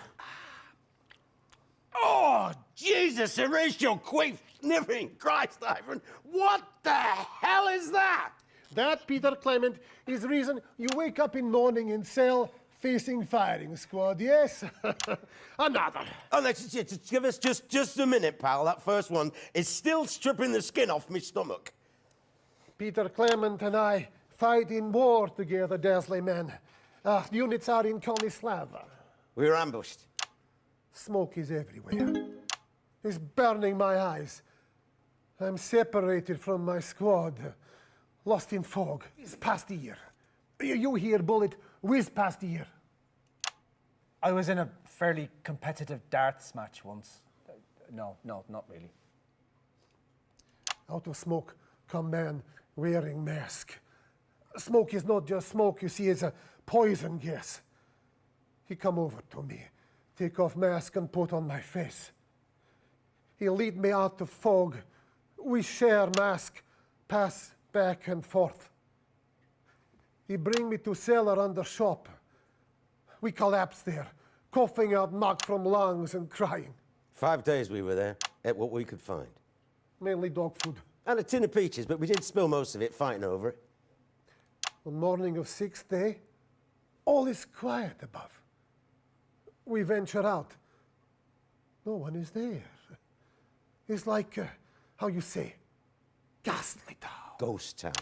Oh, Jesus, Horatio, quick sniffing. Christ, Ivan, what the hell is that? That, Peter Clement, is the reason you wake up in morning in cell facing firing squad, yes? Another. Oh, just give us just a minute, pal. That first one is still stripping the skin off my stomach. Peter Clement and I fight in war together, Dasley men. The units are in Konislava. We were ambushed. Smoke is everywhere. It's burning my eyes. I'm separated from my squad. Lost in fog. It's past ear. You hear bullet whiz past ear. I was in a fairly competitive darts match once. No, not really. Out of smoke come man wearing mask. Smoke is not just smoke, you see, it's a poison gas. He come over to me, take off mask and put on my face. He lead me out of fog. We share mask, pass back and forth. He bring me to cellar under shop. We collapse there, coughing out muck from lungs and crying. 5 days we were there, ate what we could find. Mainly dog food. And a tin of peaches, but we did spill most of it fighting over it. On morning of 6th day, all is quiet above. We venture out. No one is there. It's like, how you say, ghastly town. Ghost town.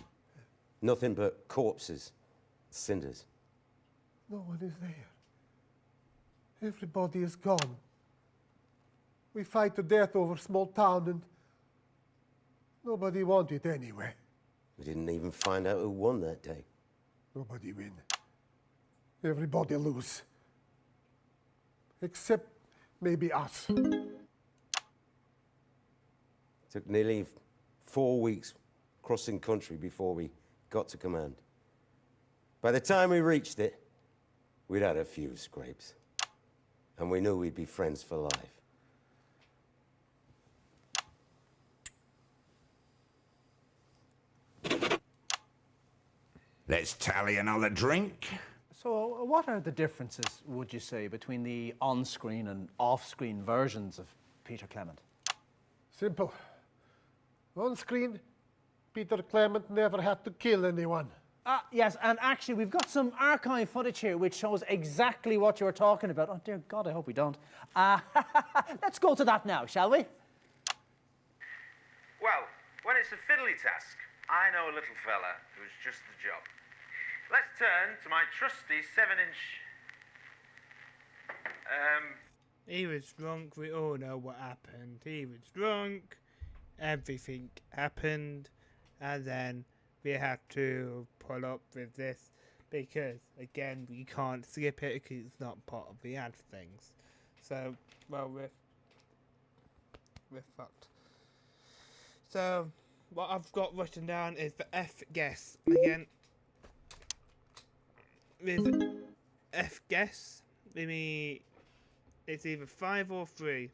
Nothing but corpses, cinders. No one is there. Everybody is gone. We fight to death over small town and nobody won it anyway. We didn't even find out who won that day. Nobody win. Everybody lose. Except maybe us. Took nearly 4 weeks crossing country before we got to command. By the time we reached it, we'd had a few scrapes. And we knew we'd be friends for life. Let's tally another drink. So, what are the differences, would you say, between the on-screen and off-screen versions of Peter Clement? Simple. On screen, Peter Clement never had to kill anyone. Yes, and actually we've got some archive footage here which shows exactly what you were talking about. Oh, dear God, I hope we don't. Let's go to that now, shall we? Well, when it's a fiddly task, I know a little fella who's just the job. Let's turn to my trusty 7-inch... He was drunk, we all know what happened. He was drunk, everything happened, and then we had to pull up with this because, again, we can't skip it because it's not part of the ad things. So, well, we're fucked. So, what I've got written down is the F guess. Again, with F guess, I mean, it's either 5 or 3.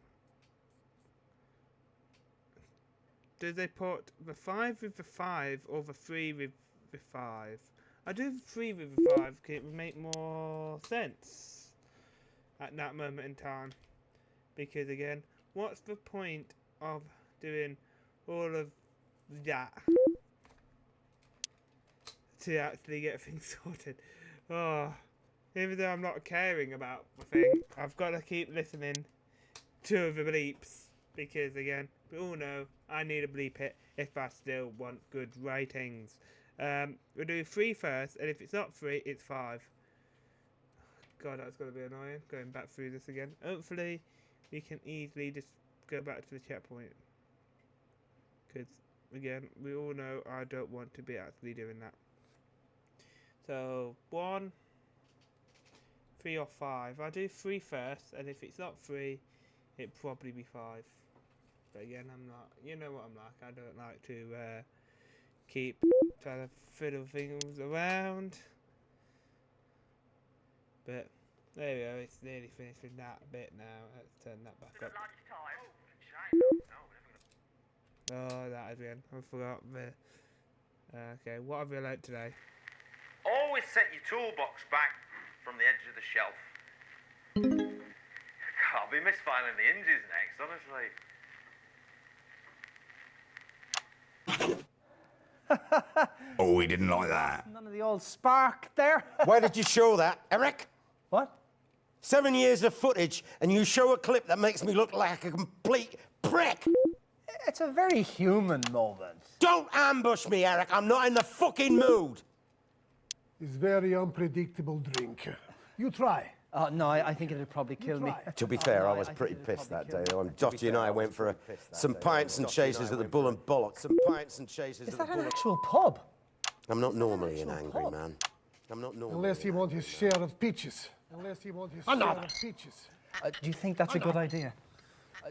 Do they put the 5 with the 5 or the 3 with the 5? I do the 3 with the 5 because it would make more sense at that moment in time. Because again, what's the point of doing all of that to actually get things sorted? Oh, even though I'm not caring about the thing, I've got to keep listening to the bleeps because again, we all know I need to bleep it if I still want good ratings. We'll do 3 first, and if it's not 3, it's 5. God, that's going to be annoying, going back through this again. Hopefully, we can easily just go back to the checkpoint. Because, again, we all know I don't want to be actually doing that. So, 1, 3 or 5. I'll do 3 first, and if it's not 3, it'll probably be 5. But again, I'm not, you know what I'm like, I don't like to keep trying to fiddle things around. But there we go, it's nearly finished with that bit now. Let's turn that back up. Oh, that again. I forgot the. Okay, what have we learnt today? Always set your toolbox back from the edge of the shelf. I'll be misfiling the hinges next, honestly. Oh, he didn't like that. None of the old spark there. Why did you show that, Eric? What? 7 years of footage, and you show a clip that makes me look like a complete prick. It's a very human moment. Don't ambush me, Eric. I'm not in the fucking mood. It's very unpredictable drink. You try. No, I think it'd probably kill me. To be fair, I was pretty pissed that day, though. Dottie and I went for some pints and chases at the Bull and Bollock. Some pints and chases Is at the that Bull an actual pub? I'm not normally an angry man. I'm not normally. Unless you want his share of peaches. Unless you want his share of peaches. Do you think that's a good idea?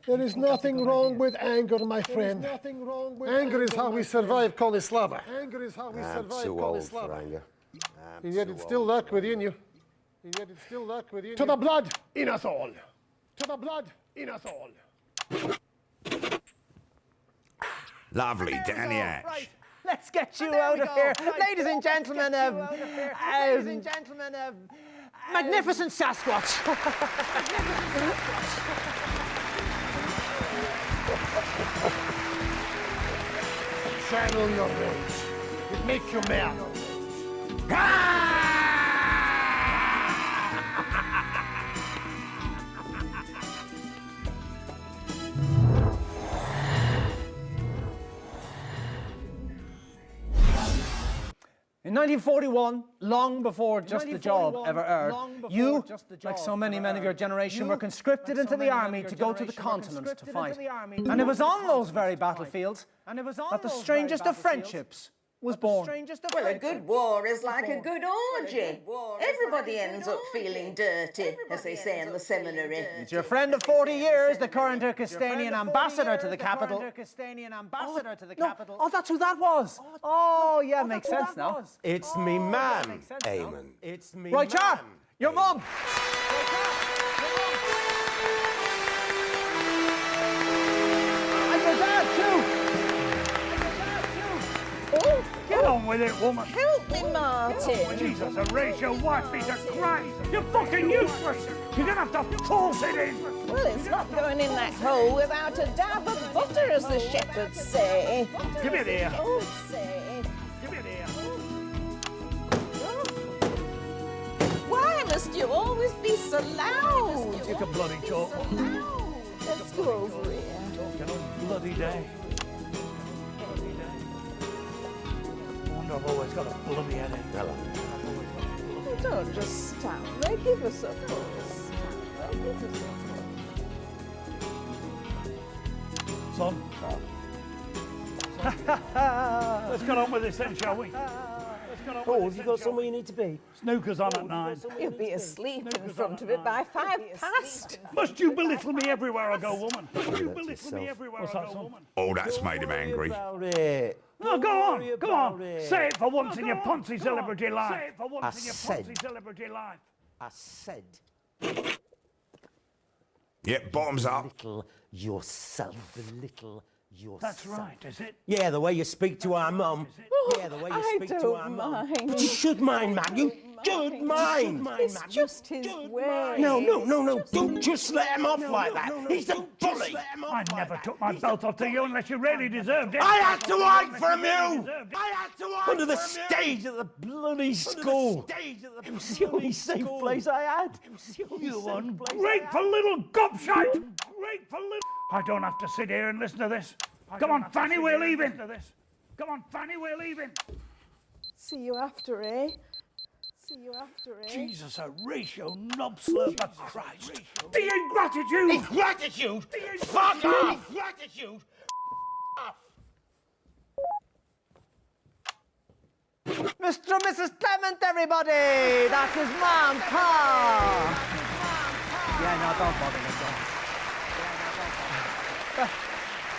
There is nothing wrong with anger, my friend. Anger is how we survive Kolislava. Anger is how we I'm survive too old for Kolislava. anger. And yet it's still lurk within you. And yet it's still lurk within you. To the blood in us all. To the blood in us all. Lovely, Danny Hatch. Right. Let's get you out of here. Ladies and gentlemen, magnificent Sasquatch. Channel your rage. It makes you mad. In 1941, long before Just the Job ever aired, you, like so many men of your generation, were conscripted into the army to go to the continent to fight. And it was on those very battlefields that the strangest of friendships was born. Well, a good war is like a good orgy. Everybody ends up feeling dirty, as they say in the seminary. It's your friend of 40 years, the current Turkestanian ambassador to the capital. Oh, that's who that was. Oh, yeah, makes sense now. It's me man, Eamon. It's me Right, Char, your mum. And your dad, too. Oh, Get on with it, woman. help me, Martin. Jesus, Horatio, what piece of crap. You're fucking useless. You're gonna have to force it in. Well, it's not going in that hole without a dab of butter, as the shepherds say. Give it here. Oh, say. Give it here. Why must you always be so loud? You can bloody talk. Let's go over here. Talking all bloody day. I've always got a bloody headache. Hello. Don't just stand there. Give us a push. Give us a Son. Let's get on with this then, shall we? Oh, have you got somewhere you need to be? Snooker's on at 9. You'll be asleep in front of it by 5 past. Must you belittle me everywhere I go, woman? Must you belittle me everywhere I go, woman? Oh, that's made him angry. No, go on, go on. Say it for once in your poncy celebrity life. Say it for once in your poncy celebrity life. I said. Yep, bottoms up. Belittle yourself. Belittle yourself. That's right, is it? Yeah, the way you speak to our mum. Yeah, the way you speak to our mum. You should mind, man. You should mind. It's just his way. No. Don't just let him off like that. He's a bully. I never took my belt off to you unless you really deserved it. I had to hide from you. I had to hide under the stage at the bloody school. It was the only safe place I had. You ungrateful little gobshite. Grateful little... I don't have to sit here and listen to this. Come on, Fanny, we're leaving. Come on, Fanny, we're leaving. See you after, eh? See you after, eh? Jesus, Horatio, knob slurper Christ. The ingratitude! Ingratitude? Fuck off! Ingratitude? Mr. and Mrs. Clement, everybody! That's his mom, Pa! Yeah, no, don't bother me, don't.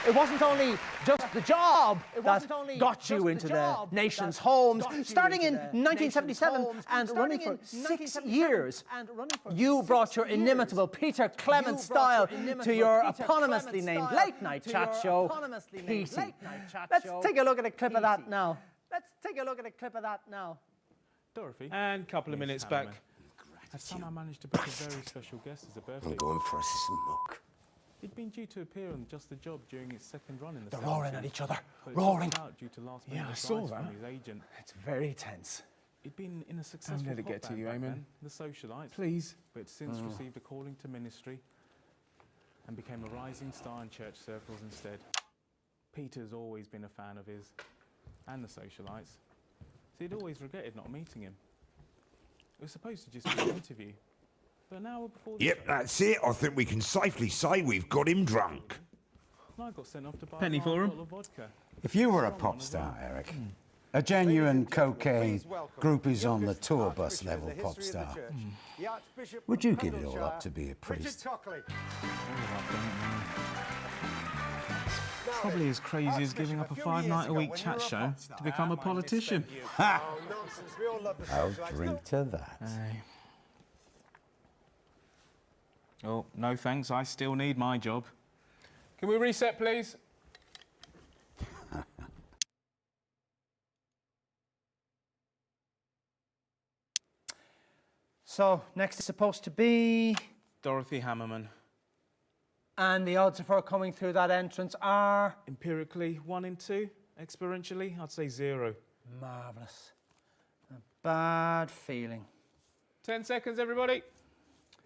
It wasn't only just the job that got you into the nation's homes. Starting in 1977 and running for 6 years, you brought your inimitable Peter Clement style to your eponymously named late-night chat show, Petey. Let's take a look at a clip of that now. Dorothy. And a couple of minutes back. I've somehow managed to book a very special guest as a birthday. I'm going for a smoke. He'd been due to appear on Just the Job during its second run in the They're 70s, roaring at each other. but it Roaring. dropped out due to last-minute Yeah, I advice saw from that. his agent. It's very tense. He'd been in a successful let it pop get to band you, back Eamon. then, the Socialites. Please. But had since Oh. received a calling to ministry and became a rising star in church circles instead. Peter's always been a fan of his and the Socialites, so he'd always regretted not meeting him. It was supposed to just be an interview, but an hour before the Yep, show, that's it. I think we can safely say we've got him drunk. I got sent off to buy Penny a for him. bottle of vodka. If you were a pop star, Eric, a genuine cocaine groupies on the tour bus level pop star, would you give it all up to be a priest? Probably as crazy as giving up a 5-night-a-week chat show to become a politician. I'll drink to that. Oh, no thanks, I still need my job. Can we reset, please? So, next is supposed to be... Dorothy Hammerman. And the odds of her coming through that entrance are... Empirically, 1 in 2. Experientially, I'd say 0. Marvellous. A bad feeling. 10 seconds, everybody.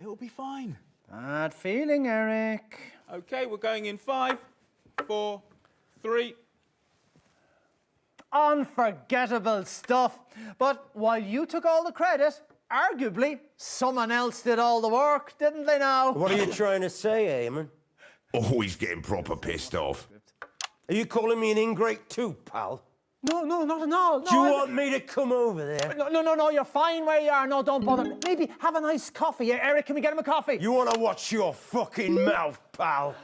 It'll be fine. Bad feeling, Eric. Okay, we're going in 5, 4, 3. Unforgettable stuff. But while you took all the credit, arguably, someone else did all the work, didn't they now? What are you trying to say, Eamon? Always getting proper pissed off. Are you calling me an ingrate too, pal? No, not at all. Do you want me to come over there? No, you're fine where you are. No, don't bother. Maybe have a nice coffee. Eric, can we get him a coffee? You want to watch your fucking mouth, pal?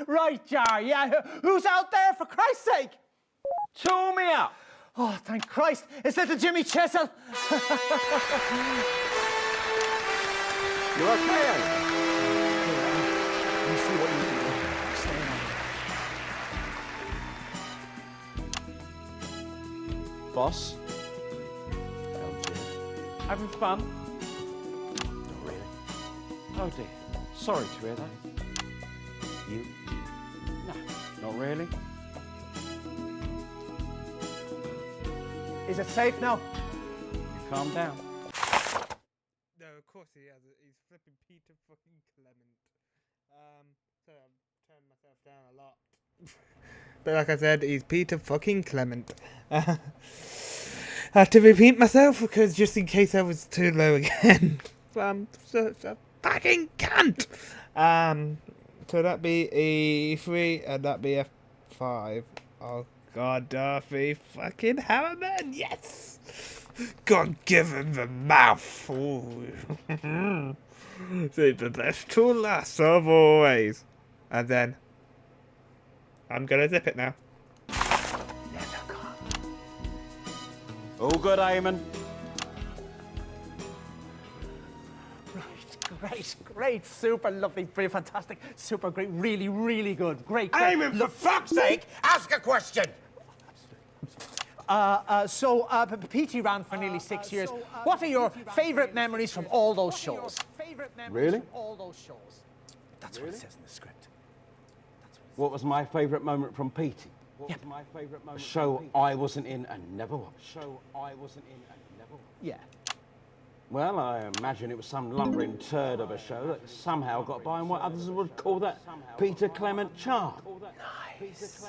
Right, Jar, yeah. Who's out there, for Christ's sake? Chew me up. Oh, thank Christ. It's little Jimmy Chisel. You okay, Eric? Let's see what you can do. Stay on. Boss? Having fun? Not really. Oh dear. Sorry to hear that. You? No, not really. Is it safe now? Calm down. No, of course he has it. He's flipping Peter fucking Clement. So I've turned myself down a lot. But like I said, he's Peter fucking Clement. I have to repeat myself because just in case I was too low again. So fucking cunt. So that'd be a 3 and that'd be a 5. Oh God, Dorothy fucking Hammerman, yes! God, give him the mouth. Save the best to last of always. And then I'm gonna zip it now. All good, Eamon. Great, super lovely, brilliant, fantastic, super great, really, really good, great. Eamon, for fuck's sake, ask a question! Petey ran for nearly 6 years. What are your favourite memories from all those shows? Really? That's what it says in the script. What was my favourite moment from Petey? Yeah. A show I wasn't in and never watched. Yeah. Well, I imagine it was some lumbering turd of a show that somehow got by in what others would call that Peter Clement charm. Nice.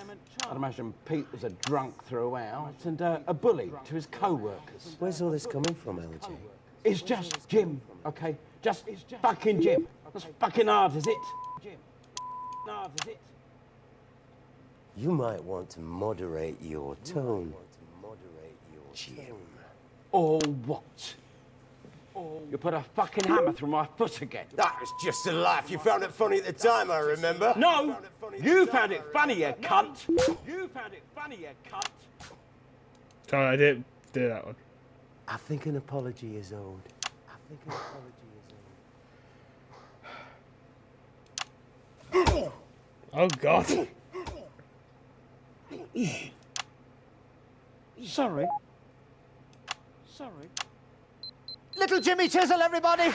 I'd imagine Pete was a drunk throughout and a bully to his co-workers. Where's all this coming from, LJ? It's just Jim, okay? Just fucking Jim. That's fucking hard, is it? You might want to moderate your tone, Jim. Or what? You put a fucking hammer through my foot again. That was just a laugh. You found it funny at the time, I remember. No! You found it funny, you cunt! You found it funny, you cunt! Sorry, I didn't do that one. I think an apology is owed. I think an apology is owed. Oh, God. Sorry. Sorry. Little Jimmy Chisel, everybody!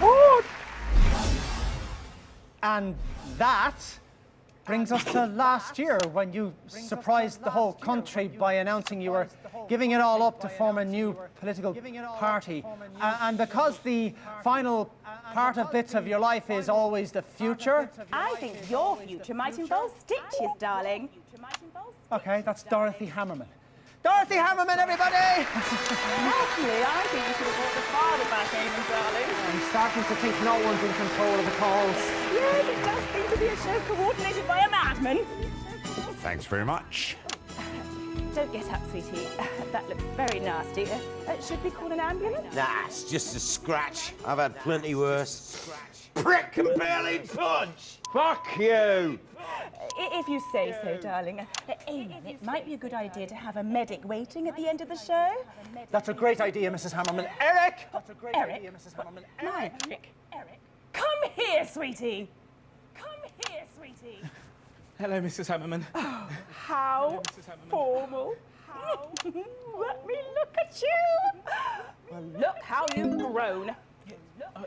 God. And that brings us to last year, when you surprised the whole country by announcing you were giving it all up to form a new political party. And because the final part of bits of your life is always the future... I think your future might involve stitches, darling. OK, that's Dorothy Hammerman. Dorothy Hammerman, everybody! Personally, I think you should have brought the father back, Eamon, darling. I'm starting to think no one's in control of the calls. Yes, it does seem to be a show coordinated by a madman. Thanks very much. Don't get up, sweetie. That looks very nasty. Should we call an ambulance? Nah, it's just a scratch. I've had plenty worse. Prick can barely punch! Fuck you! If you say so, darling. Eamon, it might be a good idea to have a medic waiting at the end of the show. That's a great idea, Mrs. Hammerman. Eric! That's a great idea, Mrs. Hammerman. My Eric. Come here, sweetie. Come here, sweetie. Hello, Mrs. Hammerman. Oh, how formal. Let me look at you. Well, look how you've grown.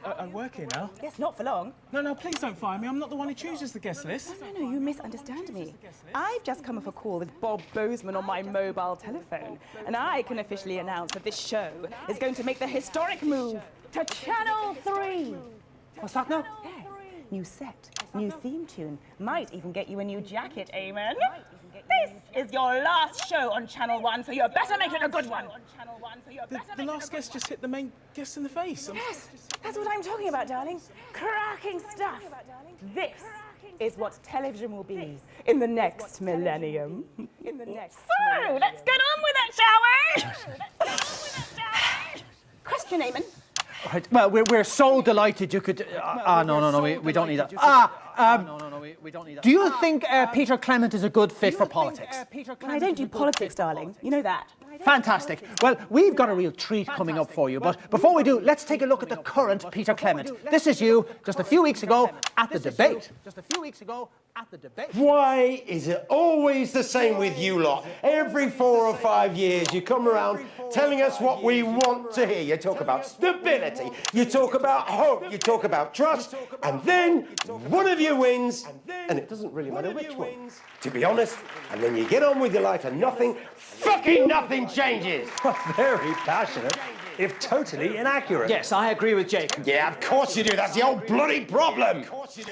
I work here now. Yes, not for long. No, please don't fire me. I'm not the one who chooses the guest list. No, you misunderstand me. I've just come off a call with Bob Bozeman on my mobile telephone, and I can officially announce that this show is going to make the historic move to Channel 3. What's that now? Yes. New set, new theme tune. Might even get you a new jacket, Eamon. This is your last show on Channel 1, so you better make it a good one. The last guest just hit the main guest in the face. Yes, that's what I'm talking about, darling. Cracking stuff. This is what television will be in the next millennium. So, let's get on with it, shall we? Question, Eamon. Right. Well, we're so delighted you could... no, we don't need that. We don't need that. Do you think Peter Clement is a good fit for politics? Well, I don't do politics, darling. You know that. Fantastic. Well, we've got a real treat coming up for you, but before we do, let's take a look at the current Peter Clement. This is you, just a few weeks ago at the debate. Why is it always the same with you lot? Every 4 or 5 years you come around telling us what we want to hear. You talk about stability, you talk about hope, you talk about trust, and then one of you wins, and it doesn't really matter which one, to be honest, and then you get on with your life and fucking nothing changes. Very passionate, if totally inaccurate. Yes, I agree with Jacob. Yeah, of course you do. That's the old bloody problem.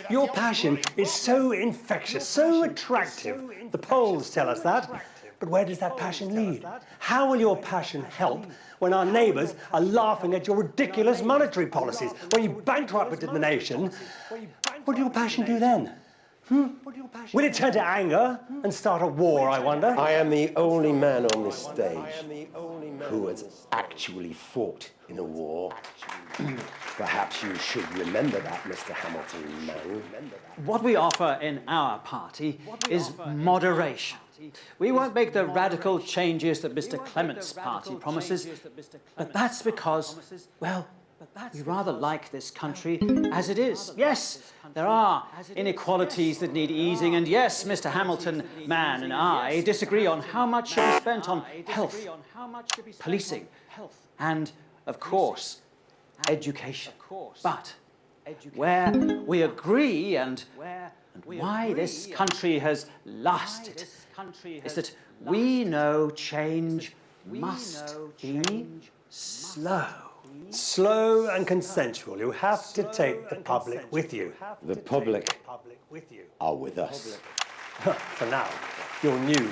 Your passion is so infectious, so attractive. The polls tell us that. But where does that passion lead? How will your passion help when our neighbours are laughing at your ridiculous monetary policies? When you bankrupted the nation, what will your passion do then? Will it turn to anger and start a war, I wonder? I am the only man on this stage who has actually fought in a war. Perhaps you should remember that, Mr. Hamilton, man. What we offer in our party is moderation. We won't make the radical changes that Mr. Clement's party promises, but that's because, well, we rather like this country as it is. Yes, there are inequalities that need easing, and yes, Mr. Hamilton, man, and I disagree on how much should be spent on health, policing, and, of course, education. But where we agree and why this country has lasted is that we know change must be slow. Slow and consensual. You have to take the public with you. The public are with us. For now, you're new.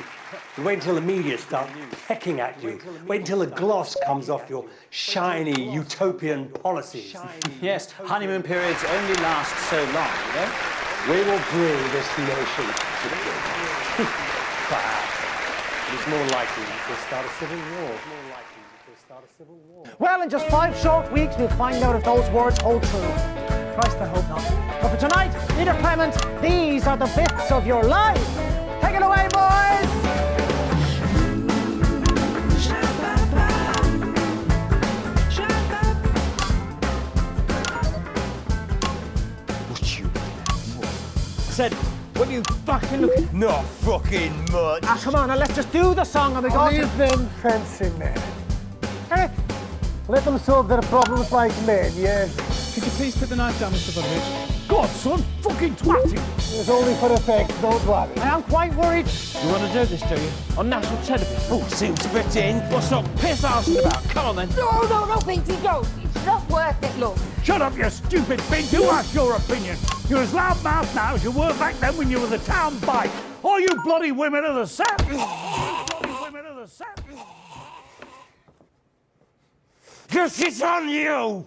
Wait until the media start pecking at you. Wait until the gloss comes off your shiny utopian policies. Yes, honeymoon periods only last so long, you know? We will bring this nation together. Perhaps. It's more likely to start a civil war. Well, in just 5 short weeks, we'll find out if those words hold true. Christ, I hope not. But for tonight, Leader Clement, these are the bits of your life. Take it away, boys! Said, what you fucking look at? Not fucking much. Ah, come on, now let's just do the song and we go. Leave them fencing men. Let them solve their problems like men, yes. Could you please put the knife down, Mr. Budovich? God, son, fucking twatty! It's only for effect, don't worry. I am quite worried. You want to do this, do you? On national television? Oh, seems fitting. What's up piss arsing about? Come on, then. No, Peter, don't. It's not worth it, look. Shut up, you stupid bitch. You ask your opinion. You're as loud-mouthed now as you were back then when you were the town bike. All you bloody women are the same. Justice on you!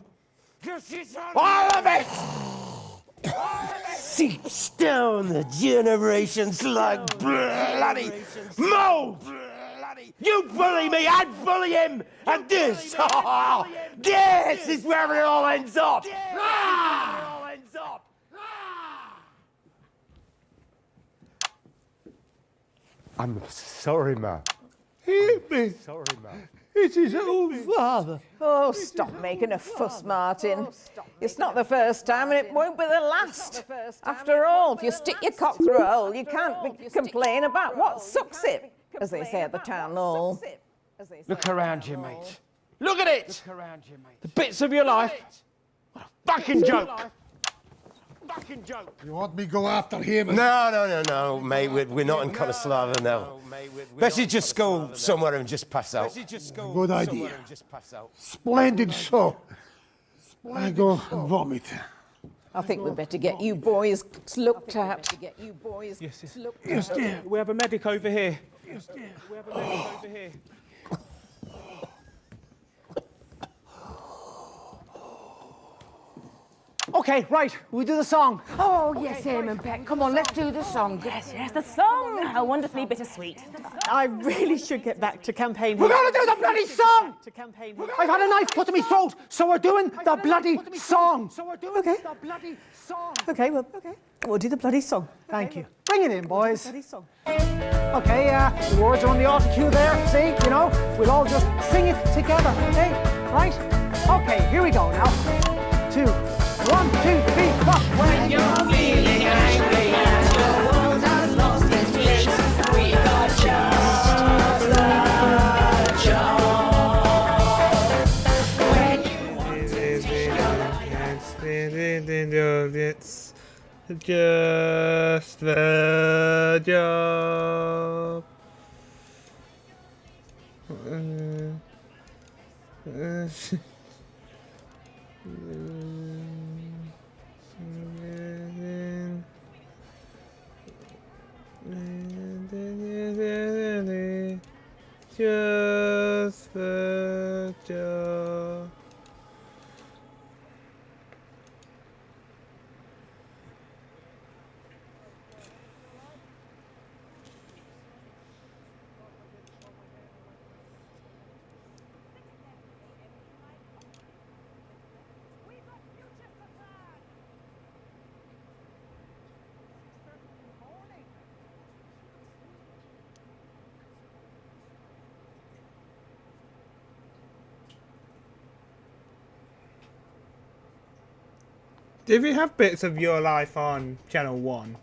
Justice on all of it! Seeps down the generations like bloody mold. You bully me, I'd bully him, and this is where it all ends up. I'm sorry, ma. Hit me. Sorry, ma. It is old father. Oh, stop making a fuss, Martin. It's not the first time and it won't be the last. After all, if you stick your cock through a hole, you can't complain about what sucks it, as they say at the town hall. Look around you, mate. Look at it! The bits of your life. What a fucking joke! Fucking joke! You want me to go after him? No, mate. We're not in Konoslava now. Better just go somewhere and just pass out. Good idea. Splendid show. I go and vomit. I think we'd better get you boys looked at. Yes, dear. We have a medic over here. Yes, dear. We have a medic over here. Okay, right, we do the song. Oh, yes, Eamon Peck. Come on, let's do the song. Yes, the song. How wonderfully bittersweet. I really should get back to campaigning. We're going to do the bloody song! To campaign. I've had a knife put to my throat, so we're doing the bloody song. Okay. The bloody song. Okay, we'll do the bloody song. Thank you. Bring it in, boys. Bloody song. Okay, the words are on the auto cue there. See, you know, we'll all just sing it together. Okay, right? Okay, here we go now. 2, 1, 2, 3, 4. When you're feeling angry and your world has lost its bliss, we got just the job. When you want to take It's just the job. Just the job. Did we have bits of your life on Channel 1?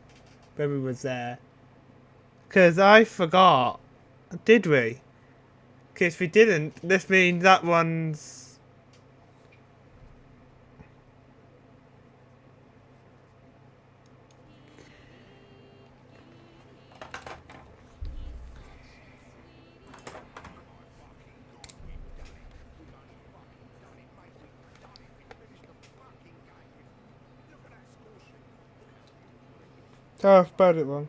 When we was there? Because I forgot. Did we? Because if we didn't, this means that one's... Oh, I've spelled it wrong.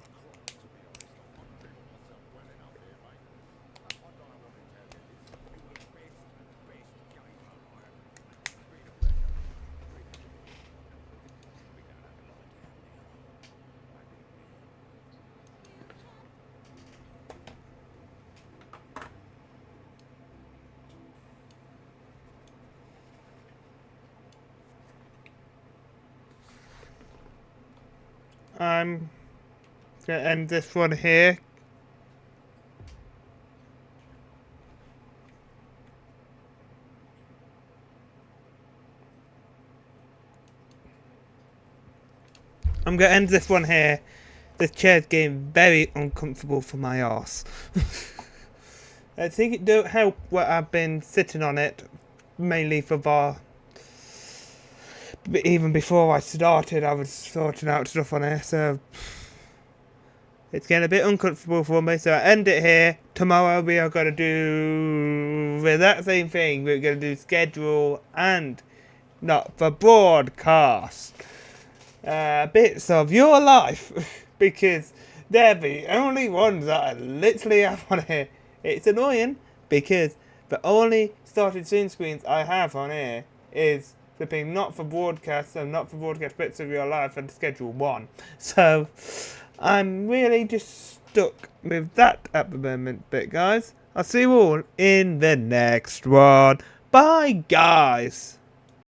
I'm going to end this one here. I'm going to end this one here. This chair's getting very uncomfortable for my arse. I think it don't help what I've been sitting on it, mainly for bar. But even before I started, I was sorting out stuff on it, so it's getting a bit uncomfortable for me. So I end it here. Tomorrow we are going to do with that same thing. We're going to do schedule and not for broadcast. Bits of your life, because they're the only ones that I literally have on here. It's annoying because the only started soon screens I have on here is flipping not for broadcast and not for broadcast bits of your life and schedule 1. So I'm really just stuck with that at the moment. But guys, I'll see you all in the next one. Bye guys.